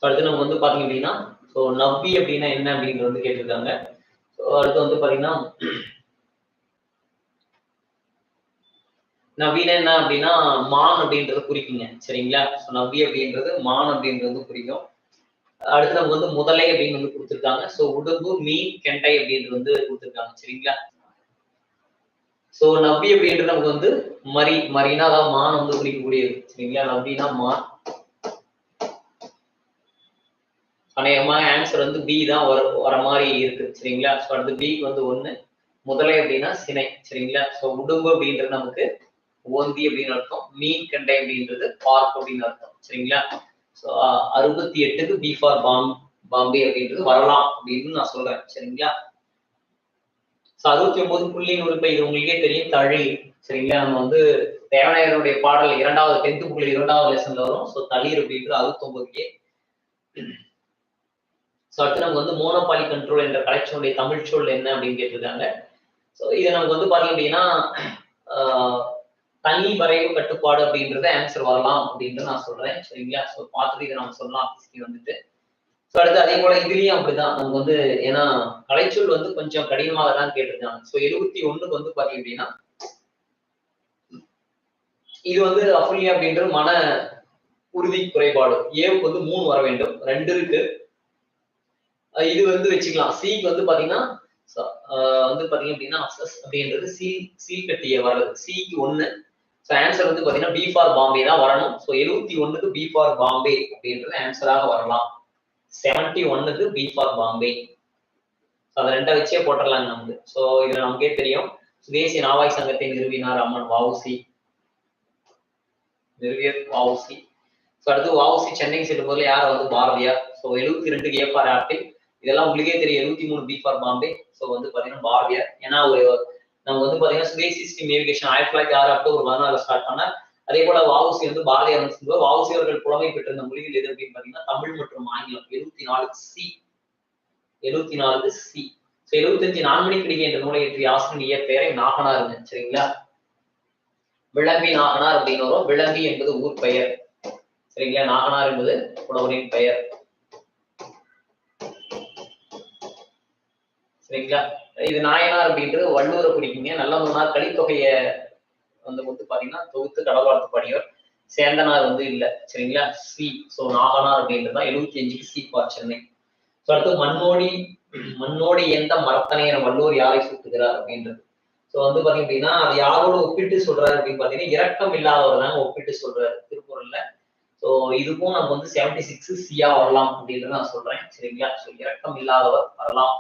S1: அடுத்து நம்ம வந்து பாத்தீங்க அப்படின்னா ஸோ நவ்வி அப்படின்னா என்ன அப்படின்றது வந்து கேட்டிருக்காங்க. ஸோ அடுத்து வந்து பாத்தீங்கன்னா நவீன என்ன அப்படின்னா மான் அப்படின்றது குறிக்குங்க. சரிங்களா. நவ்வி அப்படின்றது மான் அப்படின்றது குறிக்கும். அடுத்து நமக்கு வந்து முதலை அப்படின்னு வந்து கொடுத்துருக்காங்க. ஸோ உடும்பு மீன் கெண்டை அப்படின்றது வந்து கொடுத்துருக்காங்க. சரிங்களா. ஸோ நவ்வி அப்படின்றது நமக்கு வந்து மரினா அதாவது மான் வந்து குறிக்கக்கூடியது. சரிங்களா. நவ்வினா மான். அநேகமாக ஆன்சர் வந்து பி தான் வர மாதிரி இருக்கு. சரிங்களா. ஸோ அடுத்து பி வந்து 1. முதலை அப்படின்னா சினை, சரிங்களா? சோ உடும்பு அப்படின்றது நமக்கு ஓந்தி அப்படின்னு அர்த்தம். மீன் கண்டை அப்படின்றது பார்க் அப்படின்னு அர்த்தம், சரிங்களா? சோ 68க்கு பி ஃபார் பாம்பே அப்படின்றது வரலாம் அப்படின்னு நான் சொல்றேன், சரிங்களா? சோ 69 புள்ளியின் உறுப்பை, இது உங்களுக்கே தெரியும், தழி, சரிங்களா? நம்ம வந்து தேவநாயகருடைய பாடல் 10th புள்ளி 2வது லெசன்ல வரும். சோ தளிர் அப்படின்றது 69. சோ அடுத்து நமக்கு வந்து மோனோபாலி கண்ட்ரோல் என்ற கலெக்ஷனுடைய தமிழ் சொல் என்ன அப்படின்னு கேட்டிருக்காங்க. சோ இது நமக்கு வந்து பாத்தீங்க அப்படின்னா தனி வரைவு கட்டுப்பாடு அப்படின்றது ஆன்சர் வரலாம் அப்படின்றது நான் சொல்றேன், சரிங்களா? சோ பார்த்துட்டு இதை நம்ம சொல்லலாம் வந்துட்டு. சோ அடுத்து அதே போல இதுலயும் அப்படிதான் நமக்கு வந்து, ஏன்னா கலைச்சொல் வந்து கொஞ்சம் கடினமாக தான் கேட்டிருக்காங்க. சோ 71க்கு வந்து பாத்தீங்க அப்படின்னா இது வந்து அஃபுல்யா அப்படின்றது மன உறுதி குறைபாடு. ஏவுக்கு வந்து 3 வர வேண்டும், 2 இருக்கு. இது வந்து வச்சுக்கலாம். சிக்கு வந்து பாத்தீங்கன்னா வந்து பாத்தீங்க அப்படின்னா அசஸ் அப்படின்றது சீல் கட்டிய வர்றது, சிக்கு 1. ஸோ ஆன்சர் வந்து பாத்தீங்கன்னா பி ஃபார் பாம்பே தான் வரணும். ஸோ 71க்கு பி ஃபார் பாம்பே அப்படின்றது ஆன்சராக வரலாம். 71க்கு பி ஃபார் பாம்பே. அதை 2 வச்சே போட்டுடலாங்க நமக்கு. ஸோ இதுல நமக்கே தெரியும், சுதேசி நாவாய் சங்கத்தை நிறுவினார் அம்மன் வஉசி, நிறுவியர் வஉசி. ஸோ அடுத்து வஉசி சென்னைக்கு செல்லும் போது யாரை வந்து பாரதியார். ஸோ 72க்கு ஏ ஃபார் ஆப்பிள். இதெல்லாம் உங்களுக்கே தெரியும். 73 பி ஃபார் பாம்பே. ஸோ வந்து பாத்தீங்கன்னா பாரதியார். ஏன்னா ஒரு நம்ம வந்து பாத்தீங்கன்னா சுதேசி ஸ்டீம் ஏவிகேஷன் 1906 அக்டோபர் 14 ஸ்டார்ட் பண்ண. அதே போல வஉசி வந்து பாரதியார் சொல்லுவார். வஉசி அவர்கள் புலமை பெற்றிருந்த மொழிகள் எது அப்படின்னு பாத்தீங்கன்னா தமிழ் மற்றும் ஆங்கிலம். 74 சி. 74 சி. 75 நான்மணி கிடிகை என்ற நூலை இயற்றிய ஆசிரியர் இயற்பெயரை நாகனாருங்க, சரிங்களா? விளம்பி நாகனார் அப்படின்னு வரும். விளம்பி என்பது ஊர் பெயர், சரிங்களா? நாகனார் என்பது புலவரின் பெயர், சரிங்களா? இது நாயனார் அப்படின்றது வள்ளுவரை குறிக்குங்க. நல்லவனார் கலித்தொகைய வந்து பாத்தீங்கன்னா தொகுத்து கடவுளாத்து பாடியவர். சேந்தனார் வந்து இல்ல, சரிங்களா? சி. சோ நாகனார் அப்படின்றது தான் 75க்கு சி ஃபார் சென்னை. ஸோ அடுத்து மண்ணோடி எந்த மரத்தனை என வள்ளுவர் யாரை சுட்டுகிறார் அப்படின்றது. ஸோ வந்து பாத்தீங்க அப்படின்னா அது யாரோட ஒப்பிட்டு சொல்றாரு அப்படின்னு பாத்தீங்கன்னா இரக்கம் இல்லாதவர் தாங்க ஒப்பிட்டு சொல்றாரு திருக்குறள்ல. ஸோ இதுக்கும் நம்ம வந்து 76 சியா வரலாம் அப்படின்றத நான் சொல்றேன், சரிங்களா? ஸோ இரக்கம் இல்லாதவர் வரலாம்.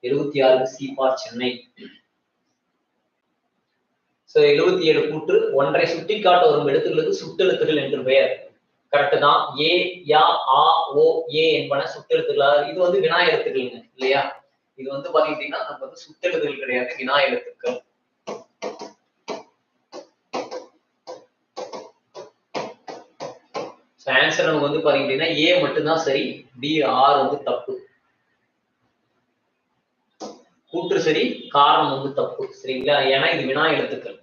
S1: 76 சி ஃபார் சென்னை. சோ 77 கூற்று ஒன்றை சுட்டிக்காட்ட வரும் எழுத்துக்களுக்கு சுட்டெழுத்துகள் என்று பெயர். கரெக்ட் தான். ஏ, யா, ஆ, ஓ, ஏ என்பன சுட்டெழுத்துக்களாக, இது வந்து வினா எழுத்துக்கள்ங்க, இல்லையா? இது வந்து பாத்தீங்கன்னா நம்ம வந்து சுட்டெழுத்துகள் கிடையாது, வினா எழுத்துக்கள். ஆன்சர் நமக்கு வந்து பாத்தீங்கன்னா ஏ மட்டும்தான் சரி, பி ஆர் வந்து தப்பு. கூற்று சரி, காரணம் வந்து தப்பு, சரிங்களா? ஏன்னா இது வினா எழுத்துக்கள்.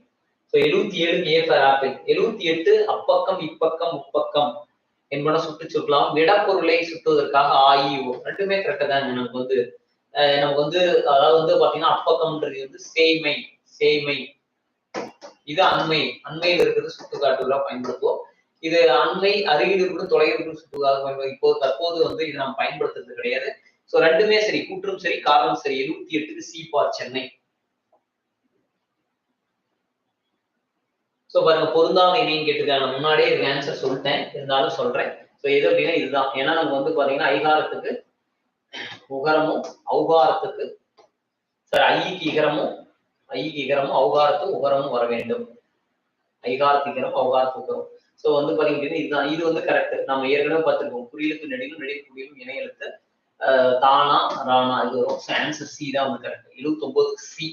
S1: 77க்கு ஏ ஃபார் ஆப்பிள். 78 அப்பக்கம் இப்பக்கம் முப்பக்கம் என்பன சுட்டு சுட்டலாம். விடப்பொருளை சுட்டுவதற்காக ஆஇஓ. ரெண்டுமே கரெக்டா தாங்க. நமக்கு வந்து அதாவது வந்து பாத்தீங்கன்னா அப்பக்கம்ன்றது வந்து சேய்மை. இது அண்மையில் இருக்கிறது சுட்டுக்காட்டுகளா பயன்படுத்துவோம். இது அண்மை, அருகில் இருக்கிறது, தொலைவில் இருக்கிறது சுட்டுக்காக பயன்படுத்தும். இப்போ தற்போது வந்து இது நம்ம பயன்படுத்துறது கிடையாது. சோ ரெண்டுமே சரி, கூற்றும் சரி, காரணம் சரி. 78க்கு சி ஃபார் சென்னை. சோ பாருங்க, பொருந்தாத இணைன்னு கேட்டிருக்காங்க. முன்னாடியே இதுக்கு ஆன்சர் சொல்லிட்டேன், இருந்தாலும் சொல்றேன். சோ எது அப்படின்னா இதுதான். ஏன்னா நம்ம வந்து பாத்தீங்கன்னா ஐகாரத்துக்கு உகரமும், ஔகாரத்துக்கு ஐக்கு இகரமும் ஔகாரத்துக்கு உகரமும் வர வேண்டும். ஐகாரத்து இகரம், ஔகாரத்து உகரம். சோ வந்து பாத்தீங்கன்னா இதுதான். இது வந்து கரெக்ட். நம்ம ஏற்கனவே பார்த்திருக்கோம். குறியிலுக்கு நெடிலும் நெடில் இணை எழுத்து தானா ராணா இது வரும். ஆன்சர் சி தான் வந்து கரெக்ட். 79க்கு சி.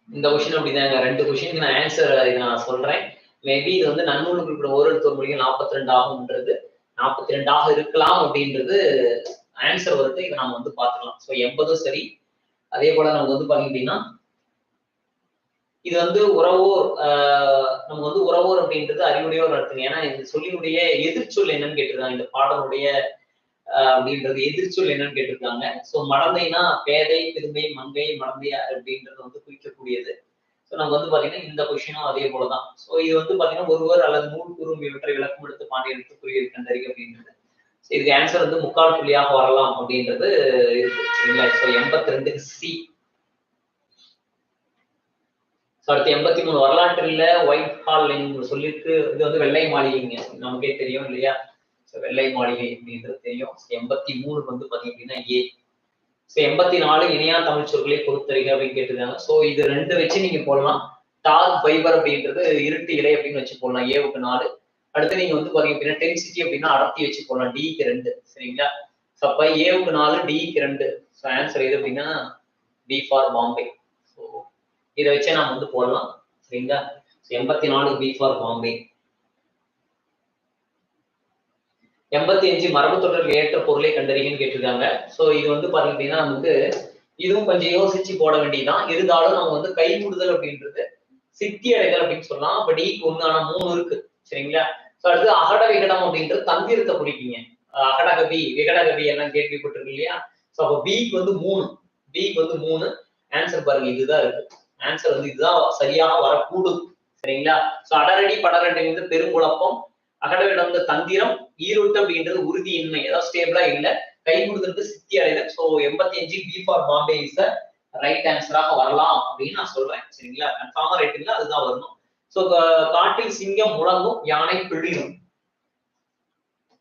S1: இந்த கொஸ்டின் அப்படிதாங்க. 2 கொஸ்டினுக்கு நான் ஆன்சர் இதை நான் சொல்றேன். மேபி இது வந்து நன்னூல் குறிப்பிட ஓரெழுத்து மொழிகள் 42 ஆகும்ன்றது 42 இருக்கலாம் அப்படின்றது ஆன்சர் வருது. இதை நம்ம வந்து பார்த்துக்கலாம். ஸோ 80 சரி. அதே போல நமக்கு வந்து பாத்தீங்க அப்படின்னா இது வந்து உறவோர், நம்ம வந்து உறவோர் அப்படின்றது அறிவுடையோர் நடத்துங்க. ஏன்னா இந்த சொல்லினுடைய எதிர்ச்சொல் என்னன்னு கேட்டிருக்காங்க. இந்த பாடலுடைய அப்படின்றது எதிர்ச்சொல் என்னன்னு கேட்டிருக்காங்க. சோ மடந்தைனா பேதை, பெருமை, மங்கை, மடந்தை அப்படின்றது வந்து குறிக்கக்கூடியது. சோ நம்ம வந்து பாத்தீங்கன்னா இந்த கொஸ்டினும் அதே போலதான். சோ இது வந்து பாத்தீங்கன்னா ஒருவர் அல்லது நூல் கூறும் இவற்றை விளக்கம் எடுத்து பாண்டியனுக்கு புரிய கண்டறிக அப்படின்றது. இதுக்கு ஆன்சர் வந்து முக்கால் புள்ளியாக வரலாம் அப்படின்றது இருக்கு, சரிங்களா? சோ 82க்கு சி. அடுத்து 83 வரலாற்றில் ஒயிட் ஹால் சொல்லிட்டு இது வந்து வெள்ளை மாளிகைங்க, நமக்கே தெரியும் இல்லையா? வெள்ளை மாளிகை அப்படின்றது தெரியும். 83 வந்து பாத்தீங்க அப்படின்னா ஏ. 84 இணையா தமிழ் சொற்களை பொறுத்தறிக அப்படின்னு கேட்டிருக்காங்க. ஸோ இது 2 வச்சு நீங்க போடலாம். டார்க் ஃபைபர் அப்படின்றது இருட்டு இலை அப்படின்னு வச்சு போடலாம். ஏவுக்கு 4. அடுத்து நீங்க வந்து பாத்தீங்க அப்படின்னா டென்சிட்டி அப்படின்னா அடர்த்தி வச்சு போடலாம். டிக்கு 2. சரிங்களா? ஸோ அப்ப ஏவுக்கு 4, டிக்கு 2. ஸோ ஆன்சர் எது அப்படின்னா பி ஃபார் பாம்பே. ஸோ இதை வச்சே நாம வந்து போடலாம். சரிங்களா? 84 பி ஃபார் பாம்பே. 85 மரபு தொடர்கள் ஏற்ற பொருளை கண்டறிகன்னு கேட்டிருக்காங்க. ஸோ இது வந்து பாத்தீங்க அப்படின்னா நமக்கு இதுவும் கொஞ்சம் யோசிச்சு போட வேண்டியதுதான். இருந்தாலும் நம்ம வந்து கைகூடுதல் அப்படின்றது சித்தி அடைதல் அப்படின்னு சொல்லலாம். அப்ப டிக்கு 1 ஆனா 3 இருக்கு. சரிங்களா? ஸோ அடுத்து அகட விகடம் அப்படின்றது தந்திரத்தை குறிப்பீங்க. அகடகவி விகடகவி எல்லாம் கேள்விப்பட்டிருக்கு இல்லையா? ஸோ அப்போ பிக்கு வந்து 3. பிக்கு வந்து 3. ஆன்சர் பாருங்க இதுதான் இருக்கு. ஆன்சர் வந்து இதுதான் சரியாக வரக்கூடும். சரிங்களா? ஸோ அடரடி படரடி வந்து பெருங்குழப்பம், அகடவிடம் வந்து தந்திரம், ஈரோட்டு அப்படின்றது உறுதியின்மை, ஏதாவது ஸ்டேபிளா இல்ல, கை கொடுத்துருக்கு சித்தி அடைதல். So 85 B for Bombay is the right ஆன்சராக வரலாம் அப்படின்னு நான் சொல்றேன். சரிங்களா? கன்ஃபார்மா ரைட் இல்ல, அதுதான் வரணும். ஸோ காட்டில் சிங்கம் முழங்கும், யானை பிழிரும்.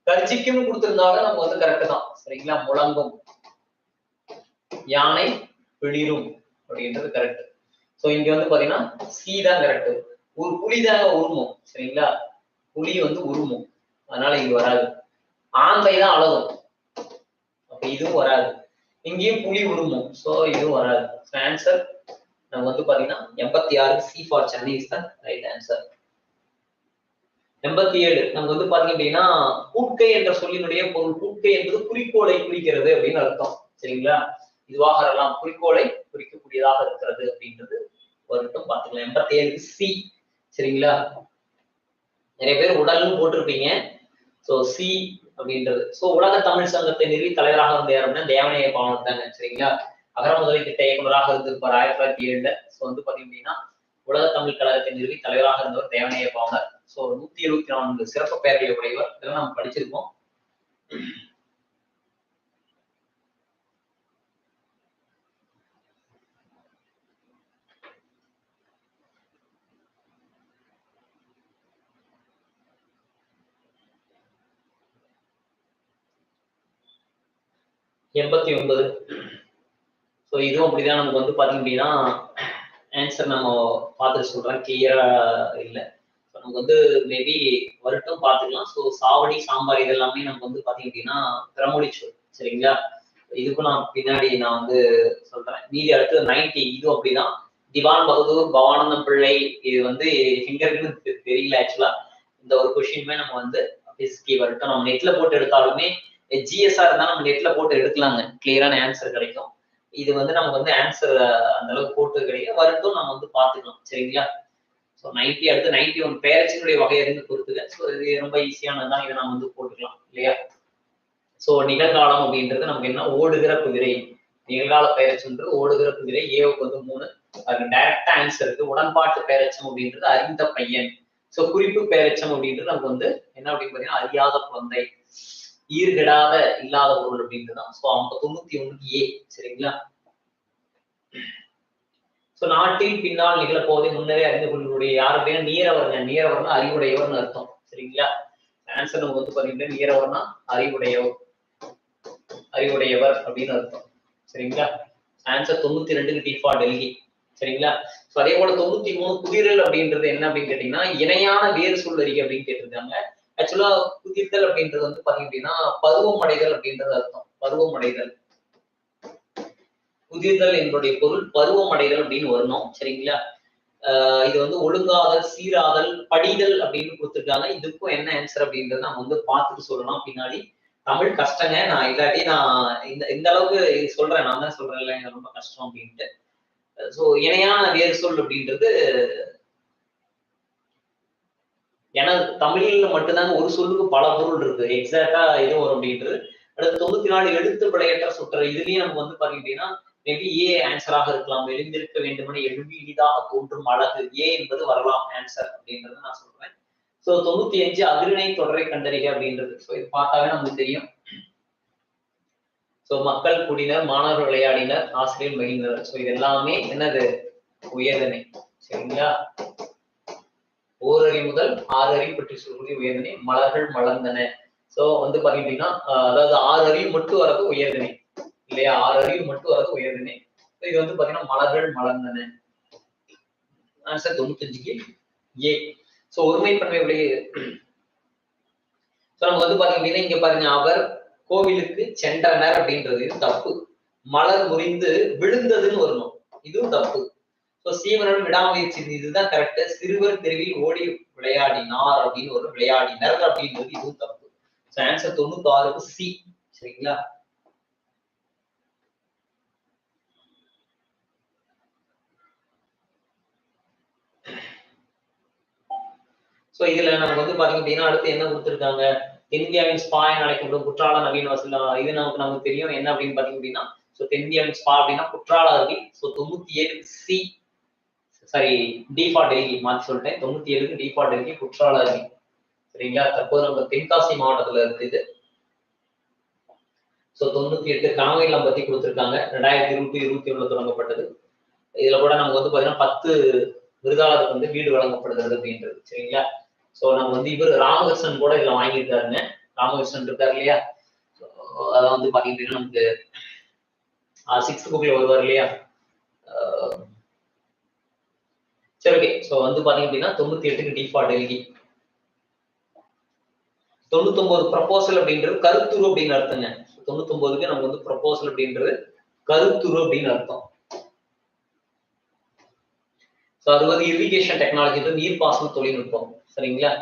S1: கர்ஜிக்கும் கொடுத்திருந்தாலும் நம்ம வந்து கரெக்ட் தான். சரிங்களா? முழங்கும், யானை பிழிரும் அப்படின்றது கரெக்ட். ஸோ இங்க வந்து பாத்தீங்கன்னா சி தான் கரெக்ட். ஒரு புலிதாங்க உருமும். சரிங்களா? புலி வந்து உருமும், அதனால இங்க வராது. ஆந்தை தான் அழகும், அப்ப இதுவும் வராது. இங்கேயும் புலி உருமும், சோ இதுவும் வராது. ஆன்சர் நம்ம வந்து பாத்தீங்கன்னா 86 C for Chennai is the right answer. 87 நமக்கு வந்து பாத்தீங்க அப்படின்னா கூட்கை என்ற சொல்லினுடைய பொருள். கூட்கை என்பது குறிக்கோளை குறிக்கிறது அப்படின்னு அர்த்தம். சரிங்களா? இதுவாக எல்லாம் குறிக்கோளை குறிக்கக்கூடியதாக இருக்கிறது அப்படின்றது வரட்டும், பாத்துக்கலாம். 87 சி. சரிங்களா? நிறைய பேர் உடல்னு போட்டிருப்பீங்க. சோ சி அப்படின்றது. சோ உலக தமிழ் சங்கத்தை நிறுவி தலைவராக இருந்த யாருன்னா தேவனைய பாவன் தாங்க. சரிங்களா? அகர முதலி திட்ட இயக்குநராக இருந்திருப்பார் 1907. சோ வந்து பாத்தீங்க அப்படின்னா உலக தமிழ் கழகத்தை நிறுவி தலைவராக இருந்தவர் தேவனைய பாவனர். சோ 174 சிறப்பு பெயர்களை உடையவர். இதெல்லாம் நம்ம படிச்சிருக்கோம். எண்பத்தி 89. ஸோ இதுவும் அப்படிதான். நமக்கு வந்து பாத்தீங்க அப்படின்னா ஆன்சர் நம்ம பார்த்துட்டு சொல்றேன், கிளியரா இல்லை. நமக்கு வந்து மேபி வரட்டும், பார்த்துக்கலாம். ஸோ சாவடி சாம்பார் இதெல்லாமே நமக்கு வந்து பாத்தீங்க அப்படின்னா பிறமொழி சொல். சரிங்களா? இதுக்கும் நான் பின்னாடி நான் வந்து சொல்றேன். மீதி அடுத்து 90 இதுவும் அப்படிதான். திவான் பகதூர், பவானந்தம் பிள்ளை, இது வந்து எங்க இருக்குன்னு தெரியல ஆக்சுவலா. இந்த ஒரு கொஸ்டினுமே நம்ம வந்து வரட்டும். நம்ம நெட்ல போட்டு எடுத்தாலுமே ஜிஎஸ்ஆர் இருந்தா நம்ம நெட்ல போட்டு எடுக்கலாங்க, கிளியரான ஆன்சர் கிடைக்கும். இது வந்து நமக்கு வந்து ஆன்சர் அந்த அளவுக்கு போட்டு கிடைக்கும். வரட்டும், நம்ம வந்து பாத்துக்கலாம். சரிங்களா? ஸோ 90 அடுத்து 91 பேரச்சினுடைய வகை இருந்து பொறுத்துக்க. ஸோ இது ரொம்ப ஈஸியானதுதான், இதை நம்ம வந்து போட்டுக்கலாம் இல்லையா? சோ நிகழ்காலம் அப்படின்றது நமக்கு என்ன, ஓடுகிற குதிரை. நிகழ்கால பெயரச்சம்ன்றது ஓடுகிற குதிரை. ஏவுக்கு வந்து 3. அதுக்கு டைரக்டா ஆன்சர் இருக்கு. உடன்பாட்டு பெயரச்சம் அப்படின்றது அறிந்த பையன். சோ குறிப்பு பெயரச்சம் அப்படின்றது நமக்கு வந்து என்ன அப்படின்னு பாத்தீங்கன்னா அறியாத குழந்தை, ஈர்கெடாத இல்லாத பொருள் அப்படின்றதுதான். சோ 91 ஏ. சரிங்களா? சோ நாட்டில் பின்னால் நிகழப்போவதை முன்னரே அறிந்து கொள்ளுடைய யார் அப்படின்னா நீரவர்ங்க. நீரவர்னா அறிவுடையவர்னு அர்த்தம். சரிங்களா? ஆன்சர் நமக்கு வந்து பாத்தீங்கன்னா நீரவர்னா அறிவுடையவர், அறிவுடையவர் அப்படின்னு அர்த்தம். சரிங்களா? Answer 92 D for Delhi. சரிங்களா? சோ அதே போல 93 குதிரல் அப்படின்றது என்ன அப்படின்னு கேட்டீங்கன்னா இணையான வேறு சொல் அறிக்கை அப்படின்னு கேட்டிருக்காங்க. ஆக்சுவலா குதிர்தல் அப்படின்றது வந்து பாத்தீங்க அப்படின்னா பருவம் அடைதல் அப்படின்றது அர்த்தம். பருவம் அடைதல், குதிர்தல் என்பதுடைய பொருள் பருவம் அடைதல் அப்படின்னு வரணும். சரிங்களா? இது வந்து ஒழுங்காதல், சீராதல், படிதல் அப்படின்னு கொடுத்துருக்காங்க. இதுக்கும் என்ன ஆன்சர் அப்படின்றத நம்ம வந்து பார்த்துட்டு சொல்லலாம் பின்னாடி. தமிழ் கஷ்டங்க, நான் இல்லாட்டி நான் இந்த அளவுக்கு சொல்றேன். நான் தான் சொல்றேன் இல்லை ரொம்ப கஷ்டம் அப்படின்ட்டு. சோ இணையான வேறு சொல் அப்படின்றது ஏன்னா தமிழ்ல மட்டும்தாங்க ஒரு சொல்லுக்கு பல பொருள் இருக்கு. எக்ஸாக்டா இது வரும் அப்படின்றது. அடுத்து 94 எழுத்து பிழையற்ற சொற்கள். இதுலயும் நமக்கு வந்து பாத்தீங்கன்னா மேபி ஏ ஆன்சராக இருக்கலாம். எழுந்திருக்க வேண்டுமென எழும்பி எளிதாக தோன்றும் அழகு, ஏ என்பது வரலாம் ஆன்சர் அப்படின்றத நான் சொல்றேன். சோ 95 அதிர்வினை தொடரை கண்டறிக அப்படின்றது. சோ இது பார்த்தாவே நமக்கு தெரியும். சோ மக்கள் கூடினர், மாணவர்கள் விளையாடினர், ஆசிரியர் மகிழ்ந்தனர். சோ இது எல்லாமே என்னது, உயர்தனை. சரிங்களா? ஓரறி முதல் 6 அறிவு பற்றி சொல்லக்கூடிய உயர்தனை. மலர்கள் மலர்ந்தன. சோ வந்து பாத்தீங்கன்னா அதாவது 6 அறிவு மட்டும் வரது உயர்தனை. இல்லையா? 6 அறிவு மட்டும் வரது உயர்திணை. இது வந்து பாத்தீங்கன்னா மலர்கள் மலர்ந்தன. ஆன்சர் 95க்கு ஏ. சோ ஒருமைப்பன்மை விளைவு. சோ நம்ம வந்து பாத்தீங்க அப்படின்னா இங்க பாருங்க, அவர் கோவிலுக்கு சென்றனர் அப்படின்றது தப்பு. மலர் முறிந்து விழுந்ததுன்னு வரணும், இதுவும் தப்பு. சோ சீவனுடன் விடாமுயற்சி, இதுதான் கரெக்ட். சிறுவர் தெருவில் ஓடி விளையாடினார் அப்படின்னு ஒரு விளையாடினர் அப்படின்றது இதுவும் தப்பு. சோ ஆன்சர் 96க்கு சி. சரிங்களா? சோ இதுல நமக்கு வந்து பாத்தீங்க அப்படின்னா அடுத்து என்ன கொடுத்திருக்காங்க, தென்னிந்தியாவின் ஸ்பா என அழைக்கப்படும் குற்றால நவீன வசதி. இது நமக்கு தெரியும் என்ன அப்படின்னு பாத்தீங்க அப்படின்னா, சோ தென்னிந்தியாவின் ஸ்பா அப்படின்னா குற்றால அருவி. So 97 C. Sorry, D for Delhi மாத்தி சொல்லிட்டேன். 97க்கு டி ஃபார் டெல்லி குற்றால அருவி. சரிங்களா? தற்போது நம்ம தென்காசி மாவட்டத்துல இருக்கு இது. சோ 98 கனவு இல்லம் பத்தி கொடுத்திருக்காங்க. 2020-21 தொடங்கப்பட்டது. இதுல கூட நமக்கு வந்து பாத்தீங்கன்னா 10 விருதாளருக்கு வந்து வீடு வழங்கப்படுகிறது அப்படின்றது. சரிங்களா? சோ நம்ம வந்து இவர் ராமகிருஷ்ணன் கூட இதுல வாங்கியிருக்காருங்க. ராமகிருஷ்ணன் இருக்காரு இல்லையா? அதான் வந்து பாத்தீங்கன்னா நமக்கு 6th புக்ல வருவார் இல்லையா? சரி, ஓகே. சோ வந்து பாத்தீங்க அப்படின்னா 98க்கு டி ஃபார் டெல்லி. 99 ப்ரப்போசல் அப்படின்றது கருத்துரு அப்படின்னு அர்த்தங்க. 99க்கு நம்ம வந்து ப்ரப்போசல் அப்படின்றது கருத்துரு அப்படின்னு அர்த்தம். 60 இரிகேஷன் டெக்னாலஜி, நீர்ப்பாசன தொழில்நுட்பம். சரிங்களா?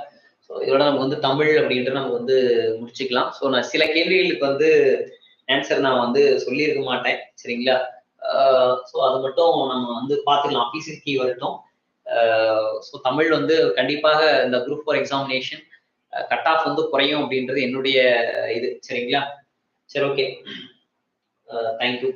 S1: ஸோ இதோட நம்ம வந்து தமிழ் அப்படின்ட்டு நம்ம வந்து முடிச்சுக்கலாம். ஸோ நான் சில கேள்விகளுக்கு வந்து ஆன்சர் நான் வந்து சொல்லியிருக்க மாட்டேன். சரிங்களா? ஸோ அது மட்டும் நம்ம வந்து பார்த்துக்கலாம். பிசிசி வரட்டும். ஸோ தமிழ் வந்து கண்டிப்பாக இந்த குரூப் 4 எக்ஸாமினேஷன் கட் ஆஃப் வந்து குறையும் அப்படின்றது என்னுடைய இது. சரிங்களா? சரி, ஓகே. தேங்க்யூ.